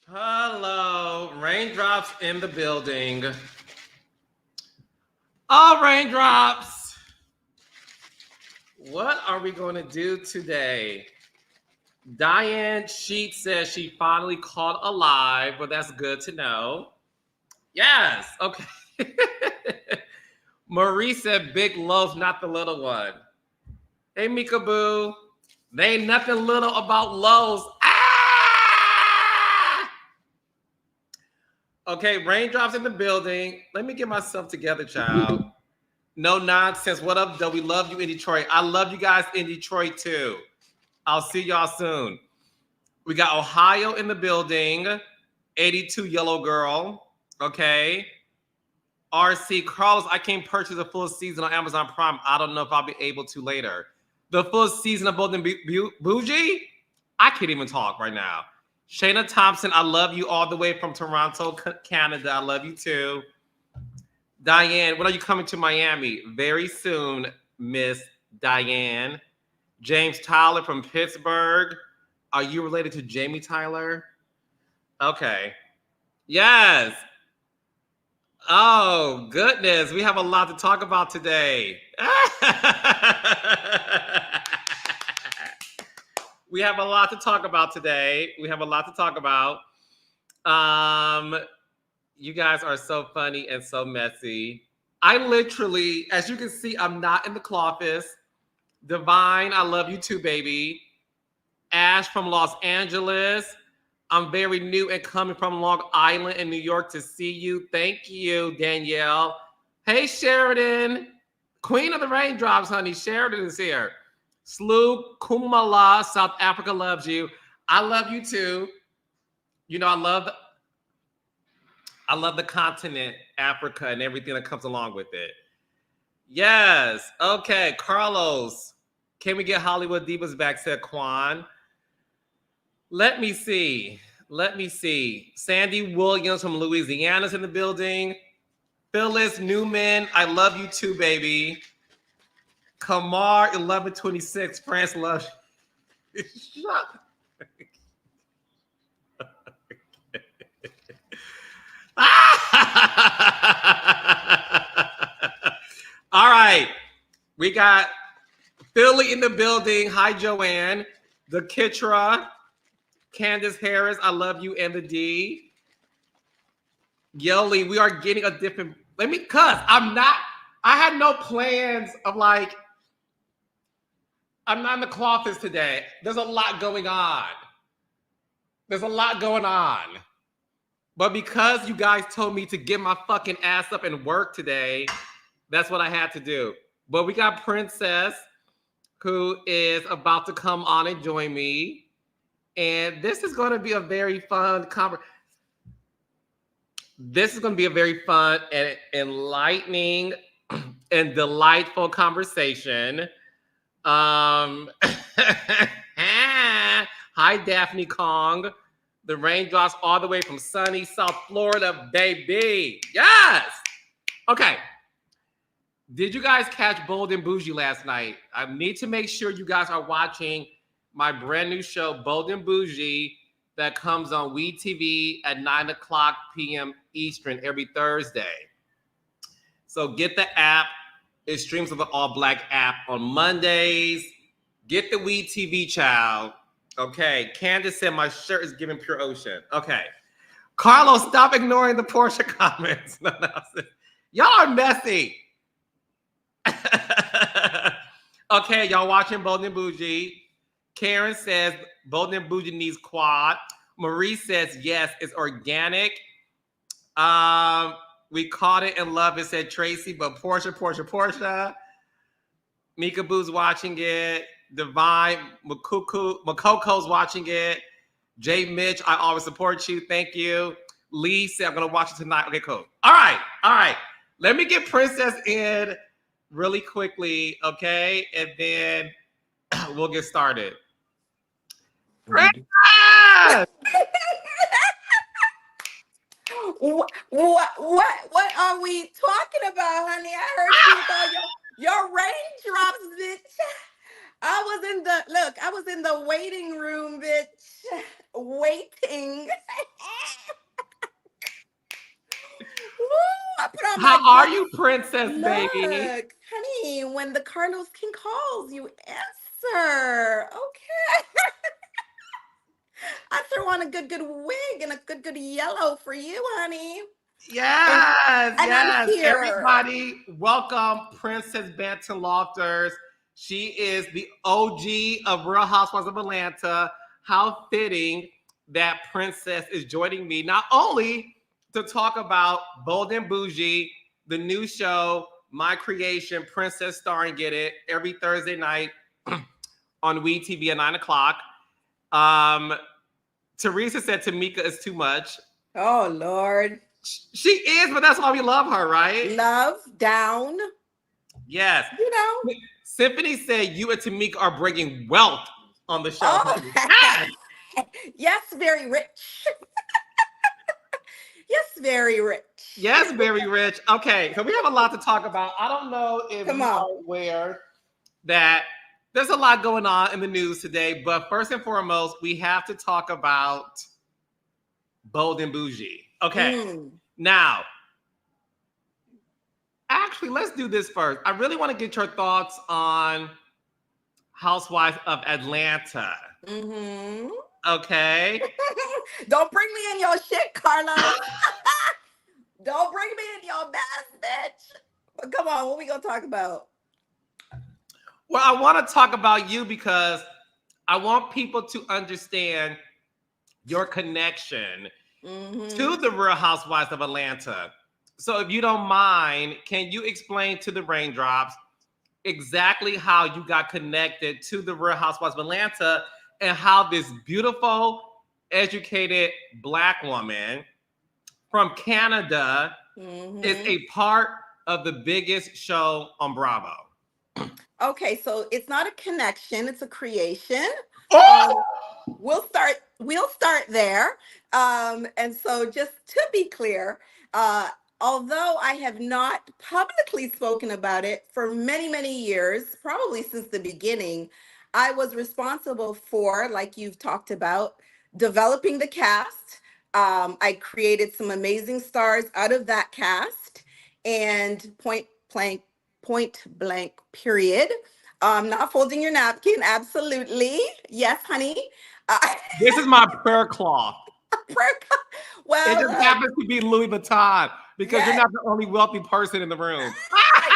Hello, raindrops in the building. All raindrops. What are we going to do today? Diane Sheet says she finally caught alive, but that's good to know. Yes, okay. Marie said big loaf, not the little one. Hey, Mika Boo. They ain't nothing little about lows. Ah! Okay, raindrops in the building. Let me get myself together, child. No nonsense. What up, though? We love you in Detroit. I love you guys in Detroit, too. I'll see y'all soon. We got Ohio in the building. 82 Yellow Girl. Okay. RC Carlos, I can't purchase a full season on Amazon Prime. I don't know if I'll be able to later. The full season of Bougie? I can't even talk right now. Shayna Thompson, I love you all the way from Toronto, Canada. I love you too. Diane, when are you coming to Miami? Very soon, Miss Diane. James Tyler from Pittsburgh. Are you related to Jamie Tyler? Okay. Yes. Oh, goodness. We have a lot to talk about today. We have a lot to talk about today. You guys are so funny and so messy. I literally, as you can see, I'm not in the Clawfist. Divine, I love you too, baby. Ash from Los Angeles. I'm very new and coming from Long Island in New York to see you. Thank you, Danielle. Hey, Sheridan. Queen of the Raindrops, honey. Sheridan is here. Sloop Kumala, South Africa loves you. I love you too. You know, I love the continent, Africa, and everything that comes along with it. Yes. Okay, Carlos. Can we get Hollywood Divas back, said Quan. Let me see. Sandy Williams from Louisiana's in the building. Phyllis Newman, I love you too, baby. Kamar 1126, France loves you. Shut All right. We got Philly in the building. Hi, Joanne. The Kitra. Candace Harris, I love you, and the D. Yoli, we are getting a different. I had no plans of like, I'm not in the Clawfist today. There's a lot going on. But because you guys told me to get my fucking ass up and work today, that's what I had to do. But we got Princess, who is about to come on and join me. And this is going to be a very fun This is going to be a very fun and enlightening and delightful conversation. Hi, Daphne Kong. The raindrops all the way from sunny South Florida, baby. Yes. Okay. Did you guys catch Bold and Bougie last night? I need to make sure you guys are watching my brand new show, Bold and Bougie, that comes on WeTV at 9:00 p.m. Eastern every Thursday. So get the app. It streams on the All Black app on Mondays. Get the WeTV, child. Okay. Candace said my shirt is giving pure ocean. Okay. Carlos, stop ignoring the Porsha comments. No, y'all are messy. Okay, y'all watching Bold and Bougie. Karen says Bold and Bougie needs quad. Marie says yes, it's organic. We caught it and love it, said Tracy, but Porsha. Mika Boo's watching it. Divine Makoko's watching it. Jay Mitch, I always support you. Thank you. Lee said I'm gonna watch it tonight. Okay, cool. All right. Let me get Princess in really quickly, okay? And then we'll get started. Princess! What are we talking about, honey? I heard you call your raindrops, bitch. I was in the waiting room, bitch. Waiting. I put on my How are best. you, princess baby? Look, honey, when the Carlos King calls, you answer. Okay. I threw on a good wig and a good yellow for you, honey. And Yes, and I'm yes. here. Everybody, welcome Princess Banton Lofters. She is the OG of Real Housewives of Atlanta. How fitting that Princess is joining me, not only to talk about Bold and Bougie, the new show, my creation, Princess Star and Get It, every Thursday night on WeTV at 9 o'clock. Um, Teresa said Tamika is too much. Oh Lord. She is, but that's why we love her, right? Love down. Yes. You know. Symphony said you and Tamika are bringing wealth on the show, Oh honey. Yes. yes, very rich. Yes, very rich. Yes, very rich. Okay, so we have a lot to talk about. I don't know if Come you on. are aware that there's a lot going on in the news today, but first and foremost, we have to talk about Bold and Bougie. Okay, now, actually, let's do this first. I really want to get your thoughts on Housewives of Atlanta. Mm-hmm. Okay. Don't bring me in your shit, Carlos. Don't bring me in your mess, bitch. But come on, what we gonna talk about? Well, I want to talk about you because I want people to understand your connection to the Real Housewives of Atlanta. So if you don't mind, can you explain to the Raindrops exactly how you got connected to the Real Housewives of Atlanta and how this beautiful, educated Black woman from Canada is a part of the biggest show on Bravo? Okay, so it's not a connection, it's a creation. Oh! We'll start there. And so just to be clear, although I have not publicly spoken about it for many years, probably since the beginning, I was responsible for, like you've talked about, developing the cast. I created some amazing stars out of that cast, and point blank, period. Not folding your napkin, absolutely. Yes, honey. Uh, This is my prayer cloth. It well, just look, happens to be Louis Vuitton because you're yes, not the only wealthy person in the room.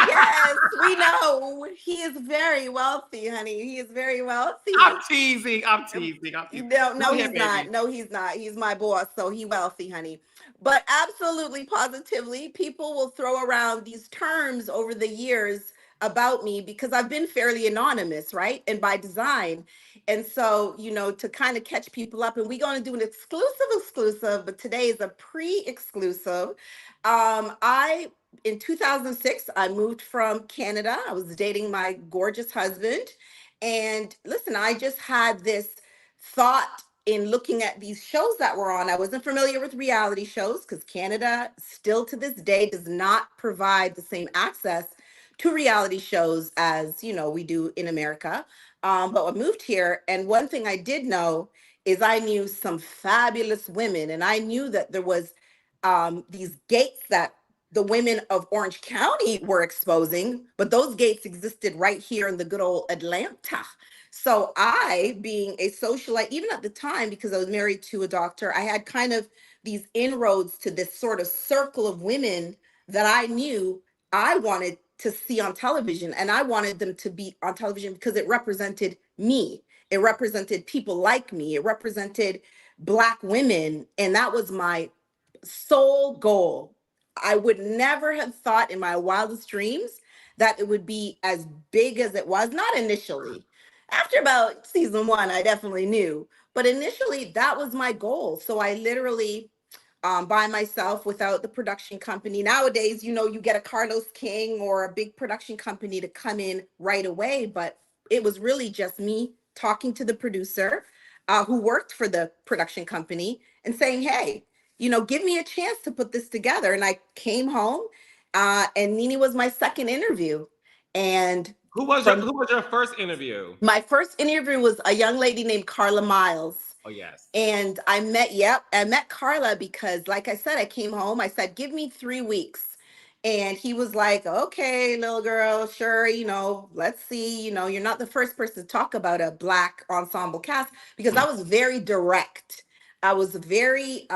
yes, we know he is very wealthy, honey. He is very I'm wealthy. teasing. I'm teasing. I'm teasing. No, Go no, ahead, he's not. baby. No, he's not. He's my boss, so he wealthy, honey. But absolutely, positively, people will throw around these terms over the years about me because I've been fairly anonymous, right? And by design. And so, to kind of catch people up, and we're going to do an exclusive, but today is a pre-exclusive. I in 2006, I moved from Canada. I was dating my gorgeous husband. And listen, I just had this thought in looking at these shows that were on. I wasn't familiar with reality shows because Canada still to this day does not provide the same access to reality shows as we do in America. But I moved here, and one thing I did know is I knew some fabulous women, and I knew that there was these gates that the women of Orange County were exposing, but those gates existed right here in the good old Atlanta. So I, being a socialite, even at the time, because I was married to a doctor, I had kind of these inroads to this sort of circle of women that I knew I wanted to see on television. And I wanted them to be on television because it represented me. It represented people like me. It represented Black women. And that was my sole goal. I would never have thought in my wildest dreams that it would be as big as it was, not initially. After about season one, I definitely knew. But initially, that was my goal. So I literally, by myself without the production company. Nowadays, you get a Carlos King or a big production company to come in right away. But it was really just me talking to the producer who worked for the production company and saying, hey, give me a chance to put this together. And I came home, and Nene was my second interview. And Who was from your first interview? my first interview was a young lady named Carla Miles. Oh, yes. And I met Carla because, like I said, I came home. I said, give me 3 weeks. And he was like, okay, little girl, sure, let's see. You're not the first person to talk about a Black ensemble cast, because I was very direct. I was very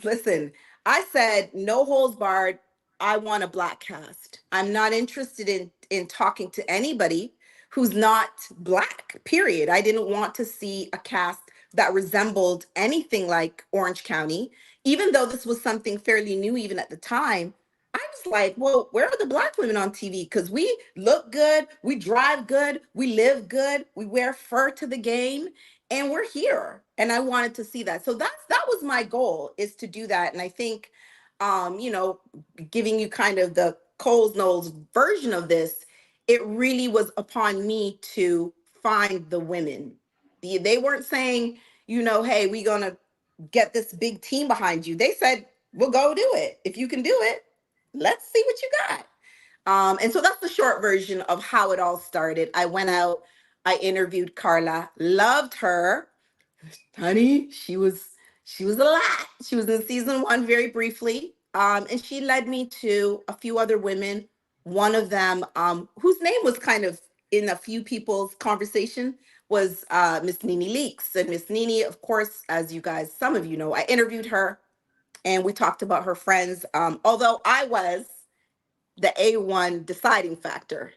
listen, I said no holds barred. I want a Black cast. I'm not interested in talking to anybody who's not Black. Period. I didn't want to see a cast that resembled anything like Orange County, even though this was something fairly new even at the time. I was like, well, where are the Black women on TV? Because we look good, we drive good, we live good, we wear fur to the game, and we're here. And I wanted to see that. So that was my goal, is to do that. And I think you know giving you kind of the Coles Knowles version of this, it really was upon me to find the women. They weren't saying, hey, we're gonna get this big team behind you. They said, we'll go do it. If you can do it, let's see what you got. And so that's the short version of how it all started. I went out, I interviewed Carla, loved her. Honey, she was a lot. She was in season one very briefly. And she led me to a few other women. One of them, whose name was kind of in a few people's conversation, was Miss Nene Leaks. And Miss Nene, of course, as you guys, some of you know, I interviewed her and we talked about her friends. Although I was the A1 deciding factor.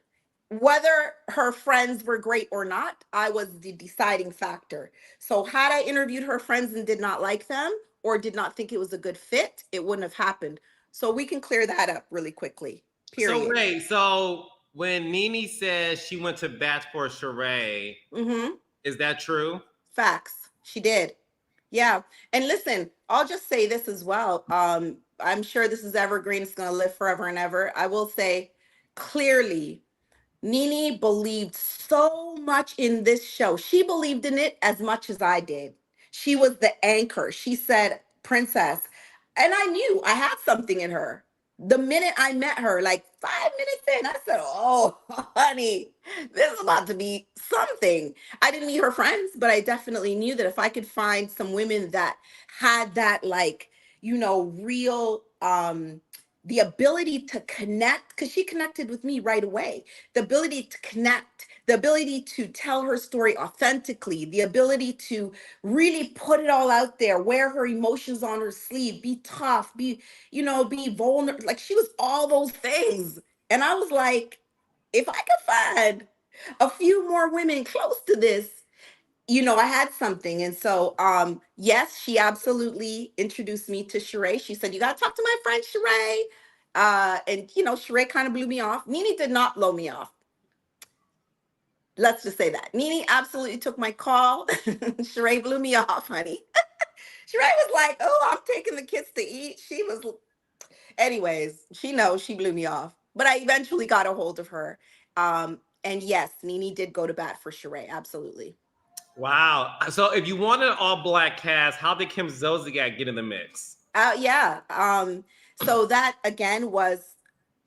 Whether her friends were great or not, I was the deciding factor. So, had I interviewed her friends and did not like them or did not think it was a good fit, it wouldn't have happened. So, we can clear that up really quickly. So Period. wait, so when Nene says she went to bat for Sheree, Mm-hmm. is that true? Facts. She did. Yeah. And listen, I'll just say this as well. I'm sure this is evergreen. It's going to live forever and ever. I will say clearly, Nene believed so much in this show. She believed in it as much as I did. She was the anchor. She said, Princess. And I knew I had something in her. The minute I met her, like 5 minutes in, I said, oh, honey, this is about to be something. I didn't meet her friends, but I definitely knew that if I could find some women that had that, like, real, the ability to connect, because she connected with me right away, the ability to connect, the ability to tell her story authentically, the ability to really put it all out there, wear her emotions on her sleeve, be tough, be vulnerable. Like, she was all those things. And I was like, if I could find a few more women close to this, I had something. And so, yes, she absolutely introduced me to Sheree. She said, you got to talk to my friend Sheree. And, Sheree kind of blew me off. Nene did not blow me off. Let's just say that. Nene absolutely took my call. Sheree blew me off, honey. Sheree was like, oh, I'm taking the kids to eat. Anyways, she knows she blew me off. But I eventually got a hold of her. And yes, Nene did go to bat for Sheree. Absolutely. Wow. So if you want an all Black cast, how did Kim Zolciak get in the mix? Yeah. So that again was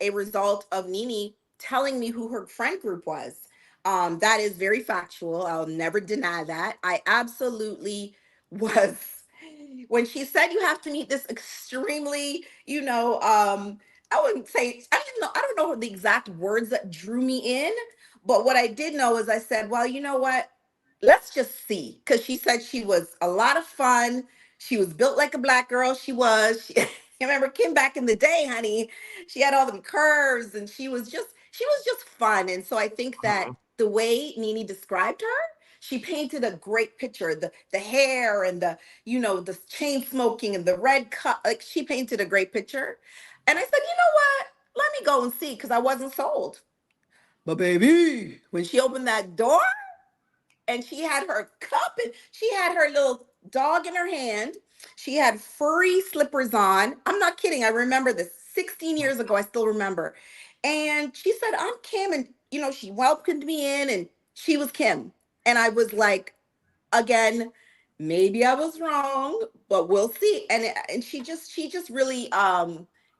a result of Nene telling me who her friend group was. That is very factual. I'll never deny that. I absolutely was. When she said you have to meet this extremely, I wouldn't say, I don't know the exact words that drew me in, but what I did know is I said, well, you know what? Let's just see. Because she said she was a lot of fun. She was built like a Black girl. She was. She, I remember Kim back in the day, honey. She had all them curves, and she was just fun. And so I think that Mhm. the way Nene described her, she painted a great picture. The hair and the chain smoking and the red cut. Like, she painted a great picture. And I said, you know what? Let me go and see, because I wasn't sold. But baby, when she opened that door, and she had her cup and she had her little dog in her hand. She had furry slippers on. I'm not kidding. I remember this 16 years ago. I still remember. And she said, I'm Kim. And, she welcomed me in, and she was Kim. And I was like, again, maybe I was wrong, but we'll see. And she just really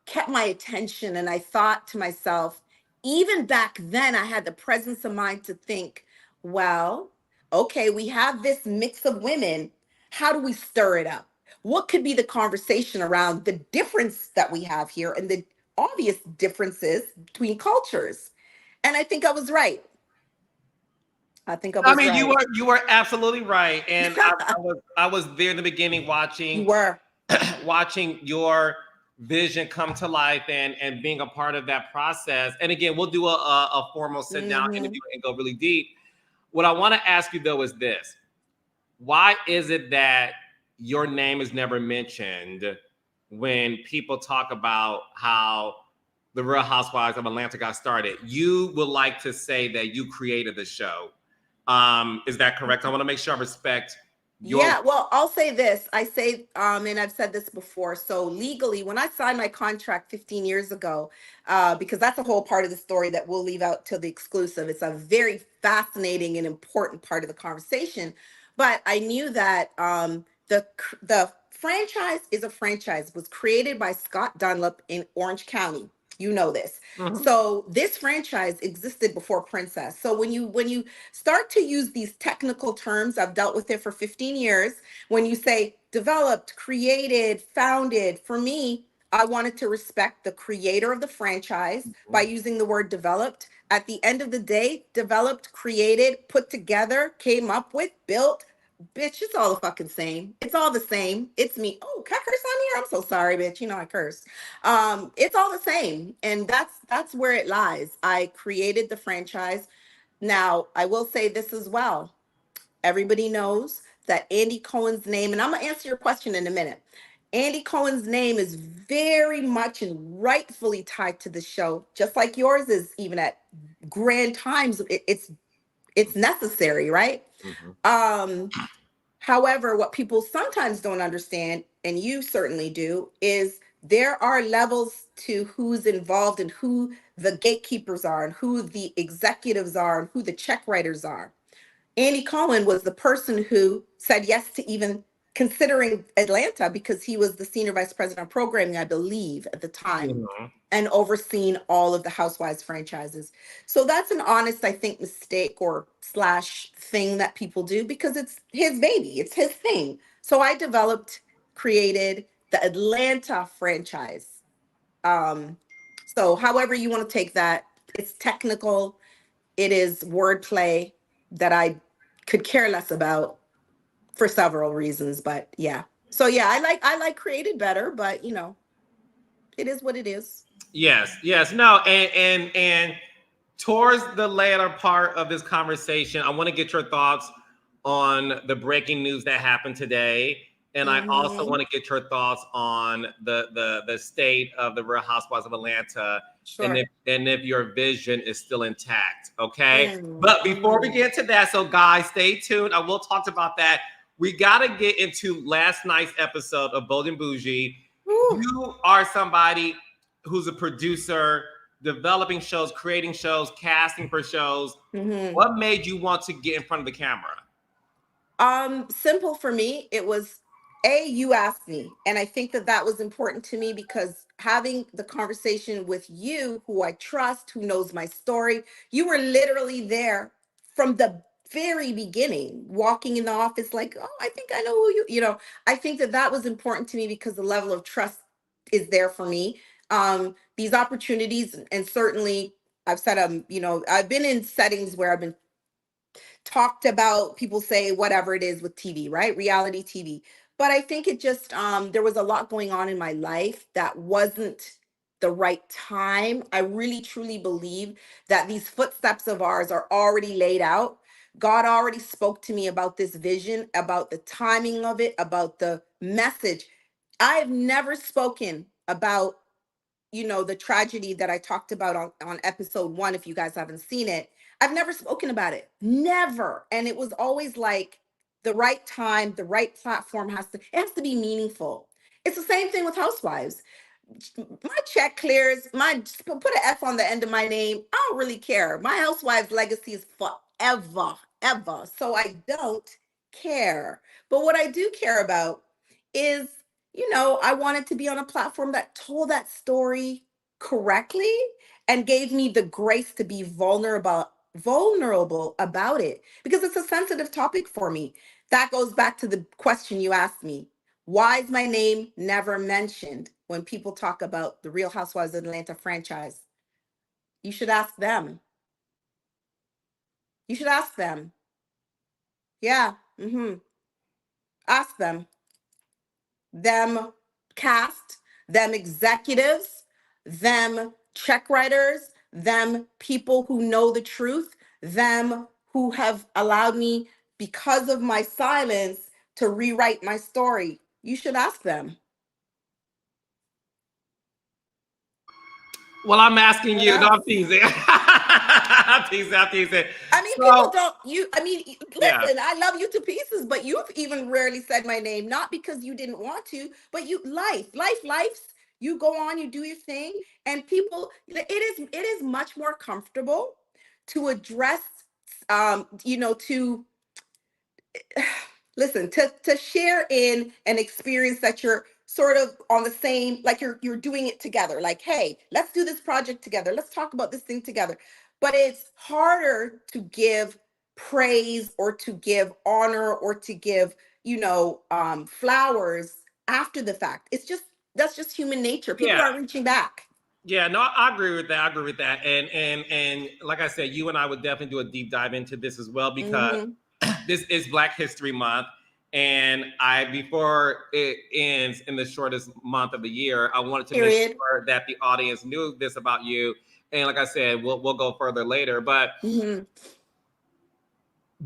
kept my attention. And I thought to myself, even back then, I had the presence of mind to think, well, okay, we have this mix of women. How do we stir it up? what could be the conversation around the difference that we have here and the obvious differences between cultures. And I think I was right. I think I I was mean, right. you were absolutely right, and I was there in the beginning You watching were. watching your vision come to life and being a part of that process. And again, we'll do a formal sit down Hmm. interview and go really deep. What I want to ask you though is this: why is it that your name is never mentioned when people talk about how the Real Housewives of Atlanta got started? You would like to say that you created the show. Is that correct? I want to make sure I respect your. Yeah, well, I'll say this. I say, and I've said this before. So legally, when I signed my contract 15 years ago, because that's a whole part of the story that we'll leave out till the exclusive. It's a very fascinating and important part of the conversation. But I knew that the franchise is a franchise, was created by Scott Dunlap in Orange County. You know this. Mhm. So this franchise existed before Princess. So when you start to use these technical terms, I've dealt with it for 15 years. When you say developed, created, founded, for me, I wanted to respect the creator of the franchise by using the word developed. At the end of the day, developed, created, put together, came up with, built. Bitch, it's all the fucking same. It's all the same. It's me. Oh, can I curse on here? I'm so sorry, bitch. You know I curse. It's all the same. And that's where it lies. I created the franchise. Now, I will say this as well. Everybody knows that Andy Cohen's name, and I'm going to answer your question in a minute. Andy Cohen's name is very much and rightfully tied to the show, just like yours is. Even at grand times, it's necessary, right? Mhm. Um, However, what people sometimes don't understand, and you certainly do, is there are levels to who's involved and who the gatekeepers are and who the executives are and who the check writers are. Andy Cohen was the person who said yes to even considering Atlanta because he was the senior vice president of programming, I believe, at the time, Mhm. and overseeing all of the Housewives franchises. So that's an honest, I think, mistake or slash thing that people do because it's his baby, it's his thing. So I developed, created the Atlanta franchise. Um, so however you want to take that, it's technical, it is wordplay that I could care less about for several reasons, but yeah. So yeah, I like created better, but it is what it is. Yes, yes, no, and towards the later part of this conversation, I want to get your thoughts on the breaking news that happened today, and I also Hmm. want to get your thoughts on the state of the Real Housewives of Atlanta, Sure. and if your vision is still intact. Okay, but before we Mm-hmm. get to that, so guys, stay tuned. I will talk about that. We got to get into last night's episode of Bold and Bougie. You are somebody who's a producer, developing shows, creating shows, casting for shows. Hmm. What made you want to get in front of the camera? Simple for me. It was you asked me, and I think that that was important to me because having the conversation with you, who I trust, who knows my story, you were literally there from the very beginning, walking in the office like, oh, I think I know who you. I think that that was important to me because the level of trust is there for me. These opportunities, and certainly I've said, I've been in settings where I've been talked about, people say whatever it is with TV, right? Reality TV. But I think it just there was a lot going on in my life that wasn't the right time. I really truly believe that these footsteps of ours are already laid out. God already spoke to me about this vision, about the timing of it, about the message. I have never spoken about the tragedy that I talked about on episode 1. If you guys haven't seen it, I've never spoken about it. Never. And it was always like the right time, the right platform it has to be meaningful. It's the same thing with Housewives. My check clears, my just put an F on the end of my name. I don't really care. My Housewives legacy is forever, ever. So I don't care. But what I do care about is, I wanted to be on a platform that told that story correctly and gave me the grace to be vulnerable about it because it's a sensitive topic for me. That goes back to the question you asked me. Why is my name never mentioned when people talk about the Real Housewives of Atlanta franchise? You should ask them. You should ask them. Yeah. Ask them. Them cast, them executives, them check writers, them people who know the truth, them who have allowed me, because of my silence, to rewrite my story. You should ask them. Well, I'm asking you. No, Yes. I'm teasing. I'm teasing. I'm teasing. I mean, people So, don't, you, I mean, yeah. listen, I love you to pieces, but you've even rarely said my name, not because you didn't want to, but life's, you go on, you do your thing, and people, it is much more comfortable to address, to listen, to share in an experience that you're sort of on the same, like you're doing it together, like, hey, let's do this project together, let's talk about this thing together. But it's harder to give praise or to give honor or to give, flowers after the fact. It's just, that's just human nature. People Yeah. aren't reaching back. Yeah, no, I agree with that. I agree with that. And like I said, you and I would definitely do a deep dive into this as well, because Hmm. this is Black History Month. And I, before it ends in the shortest month of the year, I wanted to make Period. sure that the audience knew this about you. And like I said, we'll go further later. But Hmm.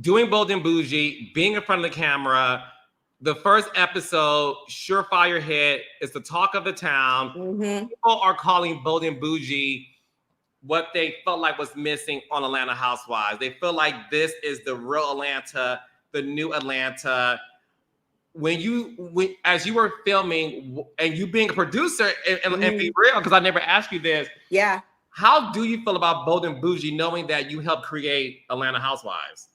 doing Bold and Bougie, being in front of the camera, the first episode, surefire hit, is the talk of the town. Hmm. People are calling Bold and Bougie what they felt like was missing on Atlanta Housewives. They feel like this is the real Atlanta, the new Atlanta. As you were filming, and you being a producer, and be real, because I never asked you this. Yeah. How do you feel about Bold and Bougie, knowing that you helped create Atlanta Housewives?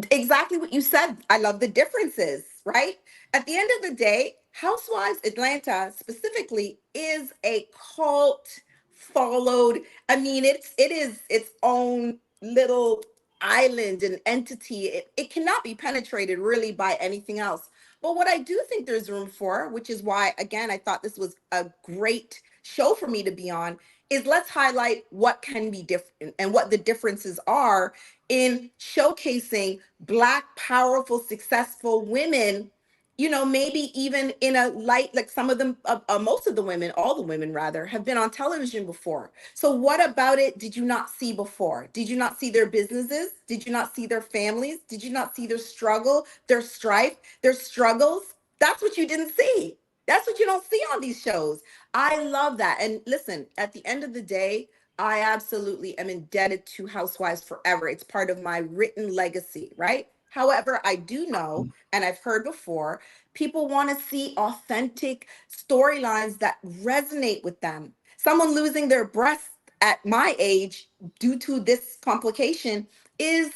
Exactly what you said. I love the differences, right? At the end of the day, Housewives Atlanta specifically is a cult followed. I mean, it is its own little island and entity. It cannot be penetrated really by anything else. But what I do think there's room for, which is why, again, I thought this was a great show for me to be on, is let's highlight what can be different and what the differences are in showcasing Black, powerful, successful women, maybe even in a light, like some of them, most of the women, all the women rather, have been on television before. So what about it did you not see before? Did you not see their businesses? Did you not see their families? Did you not see their struggle, their strife, their struggles? That's what you didn't see. That's what you don't see on these shows. I love that. And listen, at the end of the day, I absolutely am indebted to Housewives forever. It's part of my written legacy, right? However, I do know, and I've heard before, people want to see authentic storylines that resonate with them. Someone losing their breast at my age due to this complication is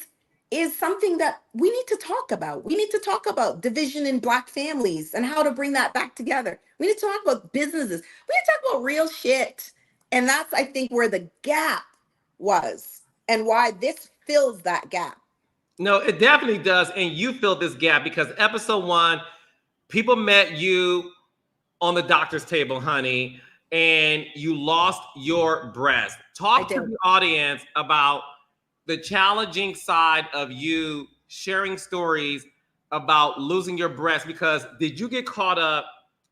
something that we need to talk about. We need to talk about division in Black families and how to bring that back together. We need to talk about businesses. We need to talk about real shit. And that's, I think, where the gap was and why this fills that gap. No, it definitely does. And you fill this gap because episode one, people met you on the doctor's table, honey, and you lost your breast. I Talk to did. the audience about the challenging side of you sharing stories about losing your breast, because did you get caught up?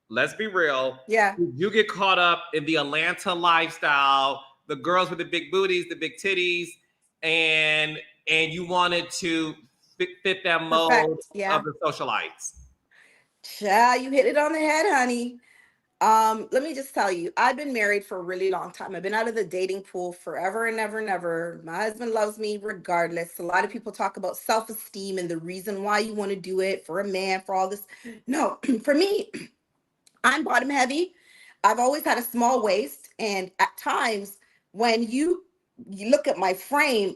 Let's be real. Yeah. Did you get caught up in the Atlanta lifestyle, the girls with the big booties, the big titties, and you wanted to fit that mold Perfect. Yeah. of the socialites? Yeah, you hit it on the head, honey. Let me just tell you, I've been married for a really long time. I've been out of the dating pool forever and ever and ever. My husband loves me regardless. A lot of people talk about self-esteem and the reason why you want to do it for a man, for all this. No, for me, I'm bottom heavy. I've always had a small waist, and at times when you look at my frame,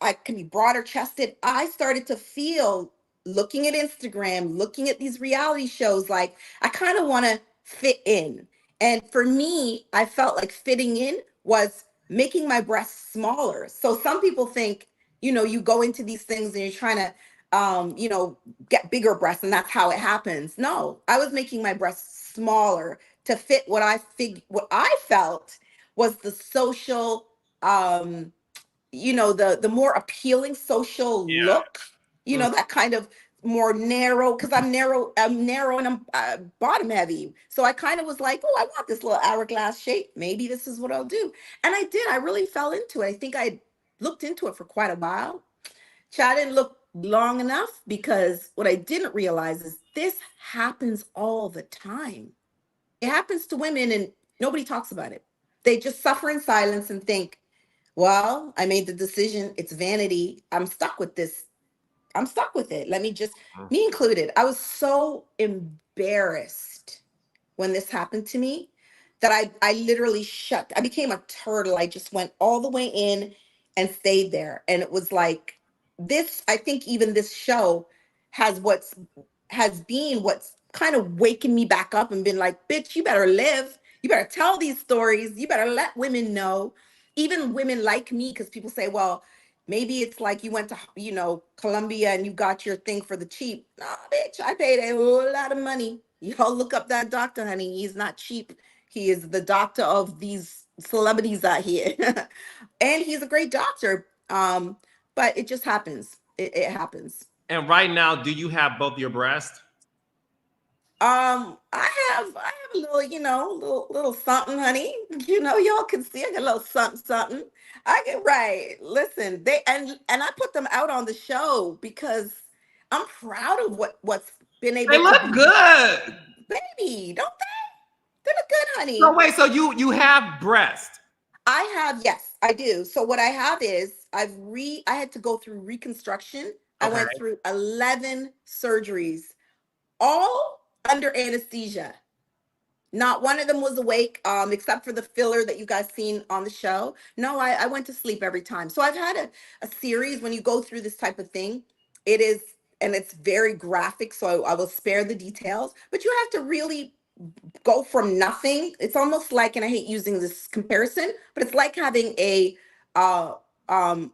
I can be broader chested. I started to feel, looking at Instagram, looking at these reality shows, like I kind of want to fit in. And for me, I felt like fitting in was making my breasts smaller. So some people think, you go into these things and you're trying to you know, get bigger breasts and that's how it happens. No, I was making my breasts smaller to fit what I felt was the social, you know, the more appealing social Yeah. look, you Mm. know, that kind of more narrow, because I'm narrow and I'm bottom heavy. So I kind of was like, oh, I want this little hourglass shape. Maybe this is what I'll do. And I did. I really fell into it. I think I looked into it for quite a while. I didn't look long enough because what I didn't realize is this happens all the time. It happens to women and nobody talks about it. They just suffer in silence and think, well, I made the decision. It's vanity. I'm stuck with this. I'm stuck with it. Let me just, Mm. me included. I was so embarrassed when this happened to me that I literally shut. I became a turtle. I just went all the way in and stayed there. And it was like this, I think even this show has what's kind of waking me back up and been like, bitch, you better live. You better tell these stories. You better let women know. Even women like me, because people say, well, maybe it's like you went to, you know, Columbia and you got your thing for the cheap. Nah, bitch, I paid a whole lot of money. Y'all look up that doctor, honey. He's not cheap. He is the doctor of these celebrities out here. And he's a great doctor. But it just happens. It happens. And right now, do you have both your breasts? I have a little, you know, little something, honey. You know, y'all can see I got a little something, something. I get right. Listen, they and I put them out on the show because I'm proud of what's been They able to look be. good. Baby, don't they look good, No, honey? wait. So you have breast. I have, yes, I do. So what I have is I had to go through reconstruction. I Okay. went through 11 surgeries, all under anesthesia. Not one of them was awake, except for the filler that you guys seen on the show. No, I went to sleep every time. So I've had a series when you go through this type of thing. It is, and it's very graphic, so I will spare the details, but you have to really go from nothing. It's almost like, and I hate using this comparison, but it's like having a uh um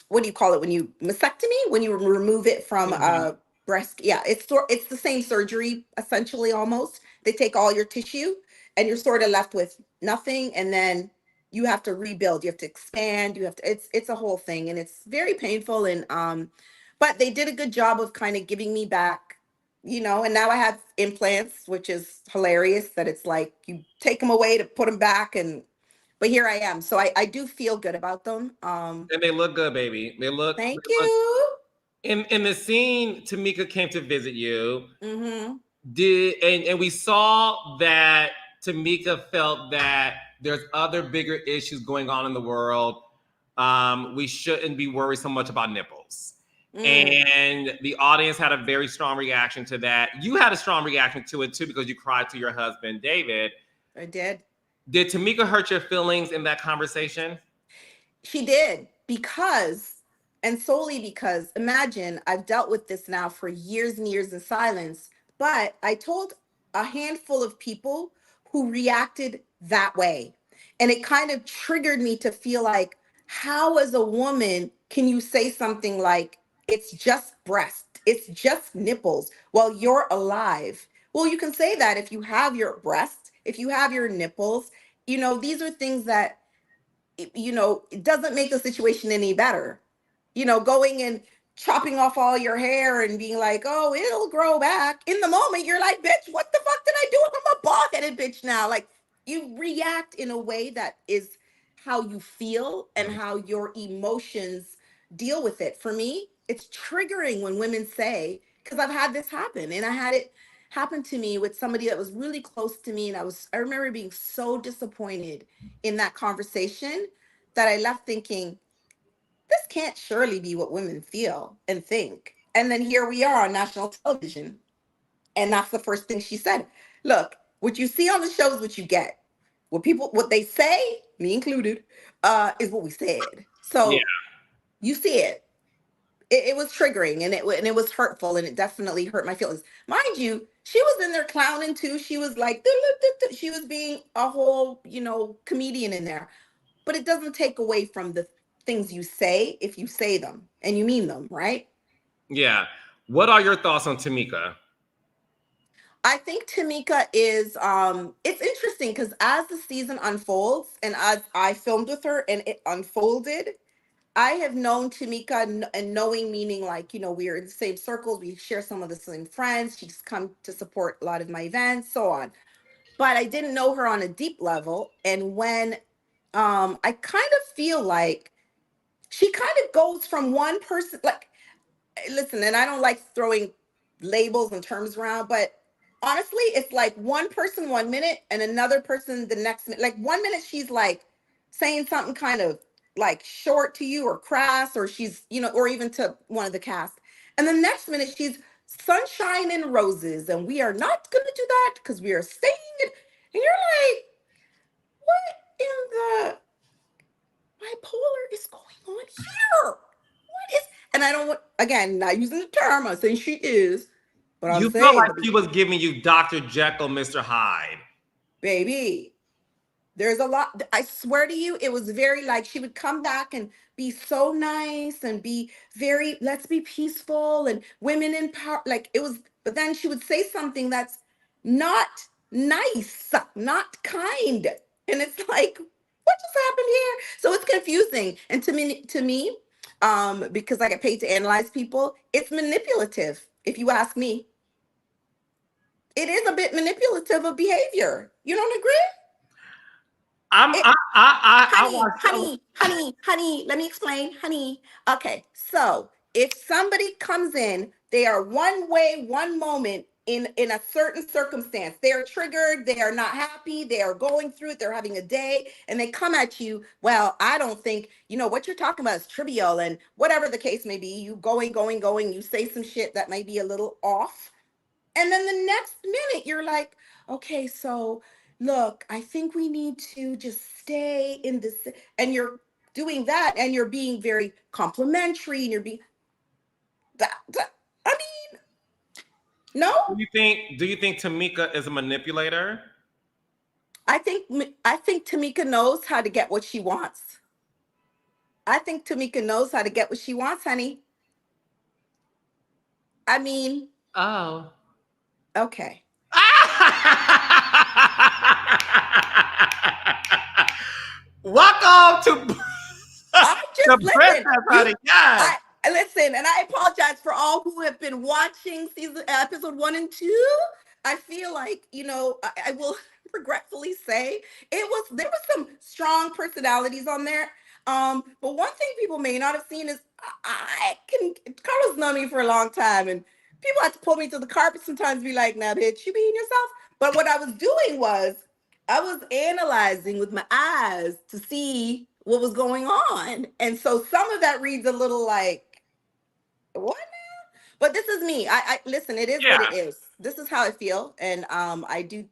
what do you call it when you mastectomy, when you remove it from Mhm. breast. Yeah, it's the same surgery essentially. Almost, they take all your tissue and you're sort of left with nothing, and then you have to rebuild, you have to expand, you have to, it's a whole thing, and it's very painful. And but they did a good job of kind of giving me back, you know. And now I have implants, which is hilarious that it's like you take them away to put them back. And but here I am. So I do feel good about them. And they look good, baby. Thank They look you. in the scene. Tamika came to visit you. Mm-hmm. Did and we saw that Tamika felt that there's other bigger issues going on in the world. We shouldn't be worried so much about nipples. Mm, And the audience had a very strong reaction to that. You had a strong reaction to it too because you cried to your husband, David. I did. Did Tamika hurt your feelings in that conversation? She did because, and solely because, imagine I've dealt with this now for years and years in silence, but I told a handful of people who reacted that way. And it kind of triggered me to feel like, how, as a woman, can you say something like, it's just breast, it's just nipples while you're alive? Well, you can say that if you have your breast, if you have your nipples. You know, these are things that, you know, it doesn't make the situation any better. You know, going and chopping off all your hair and being like, oh, it'll grow back. In the moment, you're like, bitch, what the fuck did I do? I'm a bald headed bitch now. Like, you react in a way that is how you feel and Mhm. how your emotions deal with it. For me, it's triggering when women say, because I've had this happen, and I had it happen to me with somebody that was really close to me. And I remember being so disappointed in that conversation that I left thinking, this can't surely be what women feel and think. And then here we are on national television. And that's the first thing she said. Look, what you see on the show is what you get. What they say, me included, is what we said. Yeah. So you see it. It was triggering, and it was hurtful, and it definitely hurt my feelings. Mind you, she was in there clowning too. She was like, she was being a whole, you know, comedian in there. But it doesn't take away from the things you say if you say them and you mean them, right? Yeah. What are your thoughts on Tamika? I think Tamika is it's interesting because as the season unfolds and as I filmed with her and it unfolded, I have known Tamika and knowing meaning like, we are in the same circles, we share some of the same friends, she's come to support a lot of my events, so on. But I didn't know her on a deep level. And when I kind of feel like she kind of goes from one person, like, listen, and I don't like throwing labels and terms around, but honestly, it's like one person 1 minute and another person the next minute. Like 1 minute, she's like saying something kind of like short to you or crass, or she's, or even to one of the cast. And the next minute, she's sunshine and roses, and we are not going to do that because we are staying. And you're like, what in the bipolar is going on here? What is, and I don't want, again, not using the term, I'm saying she is, but I'm You felt saying, like she was giving you Dr. Jekyll, Mr. Hyde. baby, there's a lot. I swear to you, it was very like she would come back and be so nice and be very, let's be peaceful and women in power. Like it was, but then she would say something that's not nice, not kind. And it's like, what just happened here? So it's confusing. And to me, because I get paid to analyze people, it's manipulative, if you ask me. It is a bit manipulative of behavior. You don't agree? I'm It, I honey, watched. honey, honey, honey, let me explain, honey. Okay, so if somebody comes in, they are one way, one moment in a certain circumstance. They are triggered, they are not happy, they are going through it, they're having a day, and they come at you. Well, I don't think, what you're talking about is trivial, and whatever the case may be, you going, you say some shit that might be a little off. And then the next minute, you're like, okay, so look, I think we need to just stay in this. And you're doing that and you're being very complimentary and you're being I mean, no, Do you think Tamika is a manipulator? I think Tamika knows how to get what she wants. I think Tamika knows how to get what she wants, honey. I mean, Oh. okay. Welcome to I the just princess, listen. honey. Yes. I listen, and I apologize for all who have been watching season episode 1 and 2. I feel like I will regretfully say there was some strong personalities on there. But one thing people may not have seen is I can Carlos known me for a long time, and people had to pull me to the carpet sometimes, be like, "Now, bitch, you being yourself." But what I was doing was I was analyzing with my eyes to see what was going on. And so some of that reads a little like, what now? But this is me. I listen, it is what Yeah. it is. This is how I feel. And I do,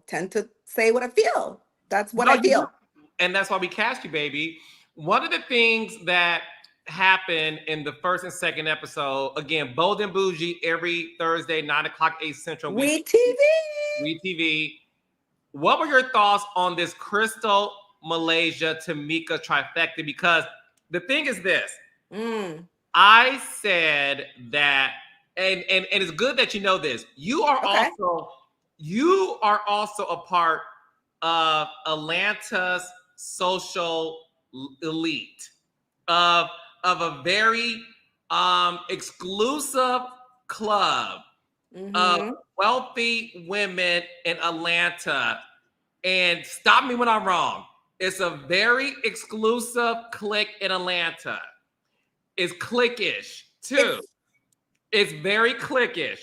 tend to say what I feel. That's what No, I you do. feel. And that's why we cast you, baby. One of the things that happened in the first and second episode, again, Bold and Bougie every Thursday, 9 o'clock, 8 Central, We TV. We TV. What were your thoughts on this Crystal, Malaysia, Tamika trifecta? Because the thing is this, Mm, I said that, and it's good that you know this. okay. You are also a part of Atlanta's social elite, of a very exclusive club of Mm-hmm. wealthy women in Atlanta. And stop me when I'm wrong. It's a very exclusive clique in Atlanta. It's cliquish too. It's It's very cliquish.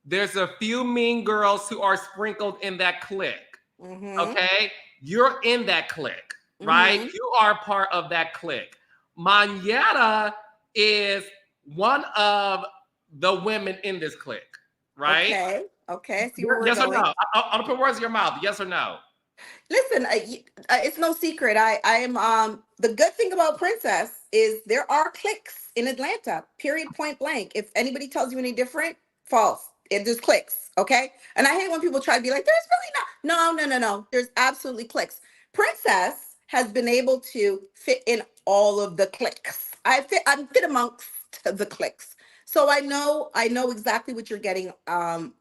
There's a few mean girls who are sprinkled in that clique. mm-hmm. Okay? You're in that clique, right? Mm-hmm. You are part of that clique. Manetta is one of the women in this clique, right? Okay. Okay. I see where we're Yes or no? going. I'll put words in your mouth. Yes or no? Listen, it's no secret. I am the good thing about Princess is there are cliques in Atlanta. Period. Point blank. If anybody tells you any different, false. It just clicks. Okay. And I hate when people try to be like, there's really not. No, no, no, no. There's absolutely clicks. Princess has been able to fit in all of the cliques. I'm fit amongst the cliques. So I know exactly what you're getting on.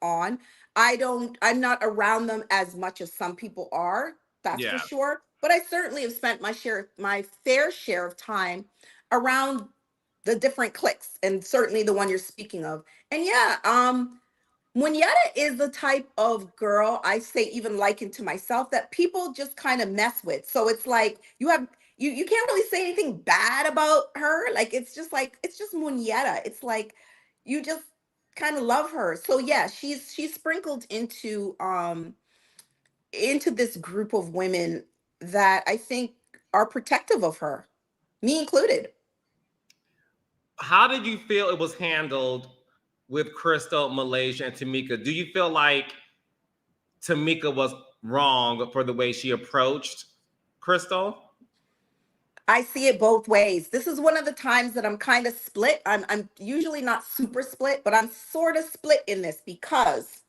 I'm not around them as much as some people are, that's for Yeah. sure. But I certainly have spent my fair share of time around the different cliques, and certainly the one you're speaking of. And yeah, Munyeta is the type of girl I say, even likened to myself, that people just kind of mess with. So it's like you can't really say anything bad about her. Like it's just Munyeta. It's like you just kind of love her. So yeah, she's sprinkled into this group of women that I think are protective of her, me included. How did you feel it was handled with Crystal, Malaysia, and Tamika? Do you feel like Tamika was wrong for the way she approached Crystal? I see it both ways. This is one of the times that I'm kind of split. I'm usually not super split, but I'm sort of split in this because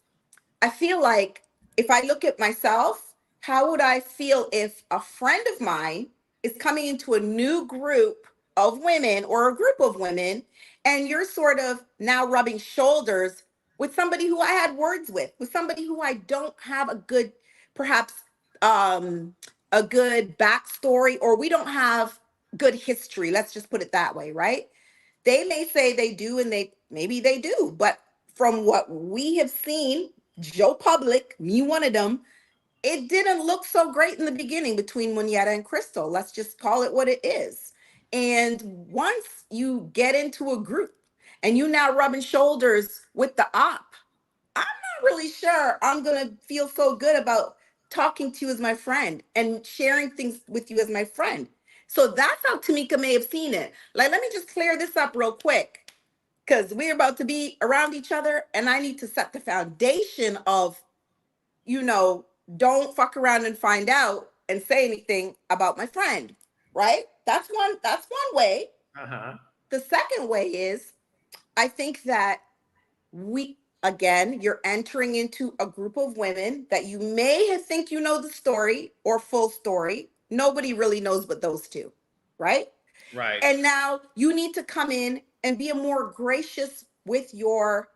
I feel like if I look at myself, how would I feel if a friend of mine is coming into a new group of women or a group of women, and you're sort of now rubbing shoulders with somebody who I had words with somebody who I don't have a good, perhaps, um, a good backstory, or we don't have good history. Let's just put it that way, right? They may say they do, and maybe they do, but from what we have seen, Joe Public, me one of them, it didn't look so great in the beginning between Munyeta and Crystal. Let's just call it what it is. And once you get into a group and you now rubbing shoulders with the op, I'm not really sure I'm gonna feel so good about talking to you as my friend and sharing things with you as my friend. So that's how Tamika may have seen it. Like, let me just clear this up real quick because we're about to be around each other, and I need to set the foundation of, you know, don't fuck around and find out and say anything about my friend, right? That's one way. Uh-huh. The second way is, I think that we, again, you're entering into a group of women that you may have think you know the story or full story. Nobody really knows but those two, right? Right. And now you need to come in and be a more gracious with your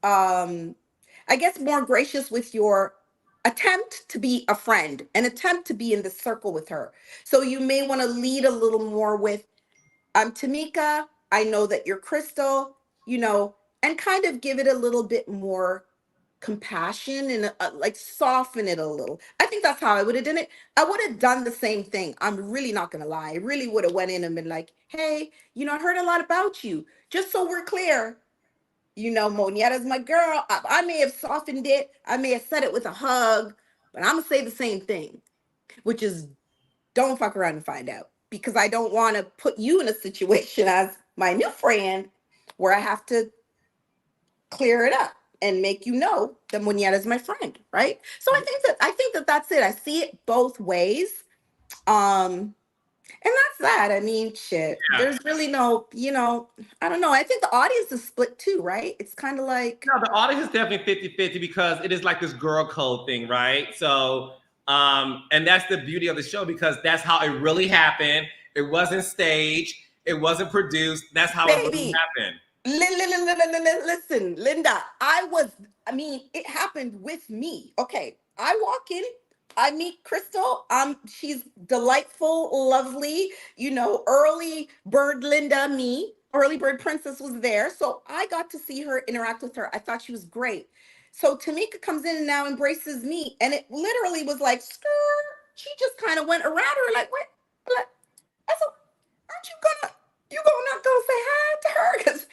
I guess more gracious with your attempt to be a friend, an attempt to be in the circle with her. So you may want to lead a little more with, I'm Tamika, I know that you're Crystal, you know, and kind of give it a little bit more compassion and like soften it a little. I think that's how I would have done it. I would have done the same thing. I'm really not gonna lie. I really would have went in and been like, hey, you know, I heard a lot about you. Just so we're clear, you know, Monieta's my girl. I may have softened it. I may have said it with a hug, but I'm gonna say the same thing, which is don't fuck around and find out, because I don't want to put you in a situation as my new friend where I have to clear it up and make you know that Monietta is my friend, right? So I think that that's it. I see it both ways. Um and that's that. I mean, shit. Yeah. There's really no, you know, I don't know. I think the audience is split too, right? It's kind of like, No, the audience is definitely 50-50 because it is like this girl code thing, right? So, and that's the beauty of the show because that's how it really happened. It wasn't staged. It wasn't produced. That's how it really baby, happened. listen, Linda, I mean, it happened with me. Okay, I walk in, I meet Crystal. She's delightful, lovely, you know, early bird Linda, me, early bird princess was there. So I got to see her, interact with her. I thought she was great. So Tamika comes in and now embraces me, and it literally was like, stir. She just kind of went around her like, what? Like, I said, aren't you gonna not go say hi to her? Because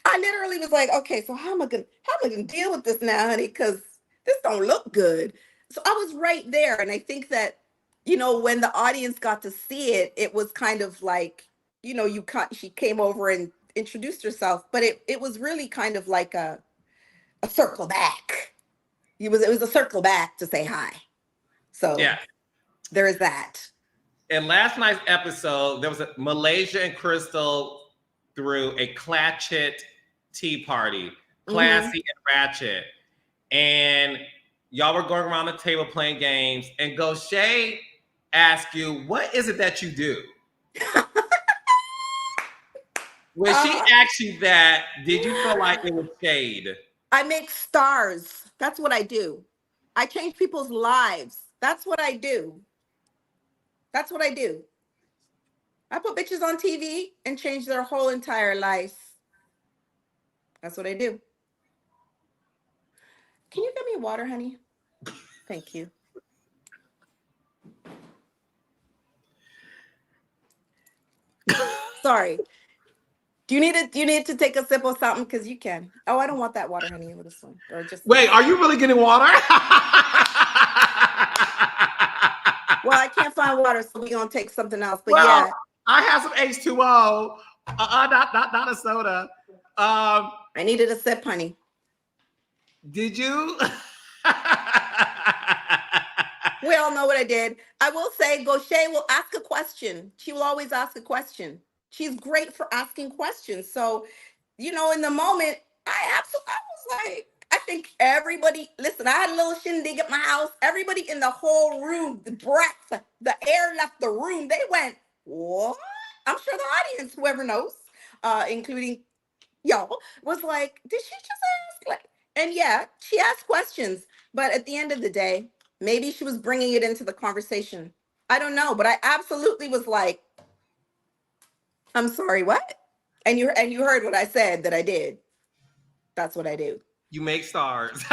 I literally was like, okay, so how am I gonna deal with this now, honey? Because this don't look good. So I was right there, and I think that, you know, when the audience got to see it, it was kind of like, you know, she came over and introduced herself, but it was really kind of like a circle back. It was a circle back to say hi. So Yeah. there is that. In last night's episode, there was a Malaysia and Crystal threw a clatchet tea party, Hmm. classy and ratchet. And y'all were going around the table playing games. And Gaucher asked you, what is it that you do? When she asked you that, did you feel like it was shade? I make stars. That's what I do. I change people's lives. That's what I do. That's what I do. I put bitches on TV and change their whole entire life. That's what I do. Can you get me water, honey? Thank you. Sorry. Do you need to take a sip of something? Because you can. Oh, I don't want that water, honey. This one. Or just Wait, are you really getting water? well, I can't find water, so we're gonna take something else. But well, yeah. I have some H2O. Not a soda. I needed a sip, honey. Did you? We all know what I did. I will say Gaucher will ask a question. She will always ask a question. She's great for asking questions. So, in the moment, I was like, I think everybody, listen, I had a little shindig at my house. Everybody in the whole room, the breath, the air left the room. They went, what? I'm sure the audience, whoever knows, including y'all, was like, did she just ask? And yeah, she asked questions. But at the end of the day, maybe she was bringing it into the conversation. I don't know, but I absolutely was like, I'm sorry, what? And you heard what I said that I did. That's what I do. You make stars.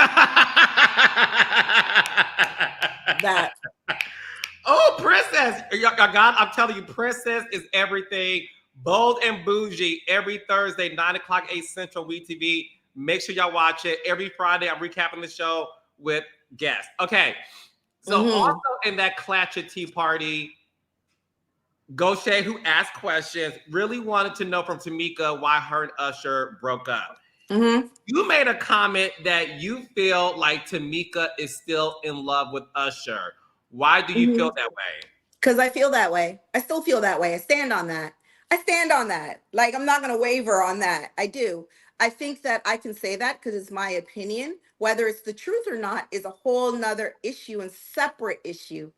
That. Oh, Princess. God, I'm telling you, Princess is everything. Bold and Bougie every Thursday, 9 o'clock, 8 Central, WeTV. Make sure y'all watch it. Every Friday, I'm recapping the show with guests. Okay. So also in that Clatchet Tea Party, Gaucher, who asked questions, really wanted to know from Tamika why her and Usher broke up. You made a comment that you feel like Tamika is still in love with Usher. Why do you feel that way? Because I feel that way. I still feel that way. I stand on that. Like, I'm not going to waver on that. I do. I think that I can say that because it's my opinion. Whether it's the truth or not is a whole nother issue and separate issue.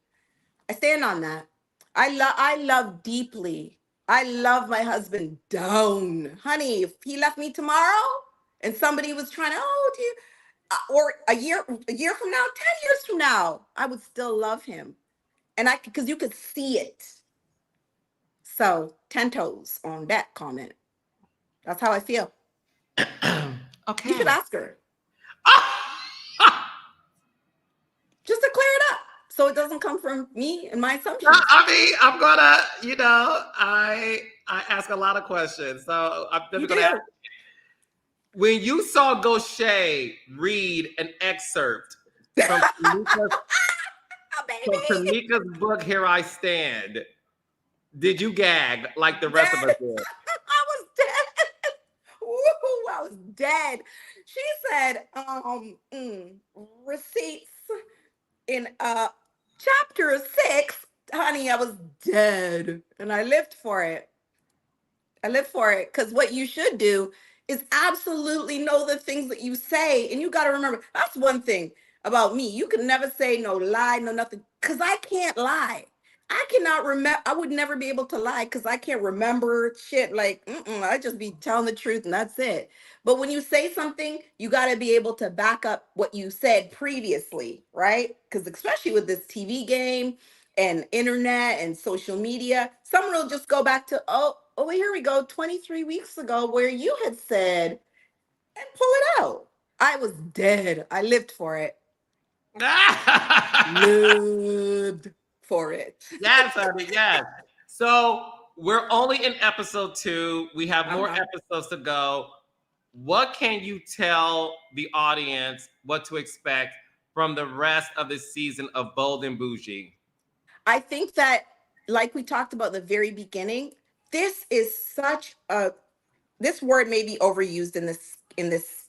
I stand on that. I love deeply. I love my husband down. Honey, if he left me tomorrow and somebody was trying to, or a year from now, 10 years from now, I would still love him. And because you could see it. So 10 toes on that comment. That's how I feel. Okay. You should ask her. Just to clear it up. So it doesn't come from me and my assumptions. I mean, I'm gonna, I ask a lot of questions. So I'm definitely gonna ask. When you saw Gaucher read an excerpt from Tamika's book, Here I Stand, did you gag like the rest of us did? I was dead. Ooh, I was dead. She said, receipts in chapter 6. Honey, I was dead. And I lived for it. Because what you should do is absolutely know the things that you say. And you got to remember, that's one thing about me. You can never say no lie, no nothing. Because I can't lie. I cannot remember. I would never be able to lie because I can't remember shit. Like, I just be telling the truth and that's it. But when you say something, you got to be able to back up what you said previously, right? Because especially with this TV game and internet and social media, someone will just go back to, oh, here we go, 23 weeks ago where you had said, and pull it out. I was dead. I lived for it. Lived for it. Yes, honey, yes. So we're only in episode 2. We have more episodes to go. What can you tell the audience what to expect from the rest of the season of Bold and Bougie? I think that, like we talked about at the very beginning, this is this word may be overused in this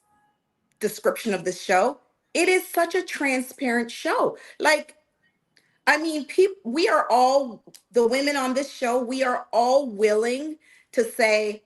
description of this show. It is such a transparent show. Like, I mean, we are all, the women on this show, we are all willing to say,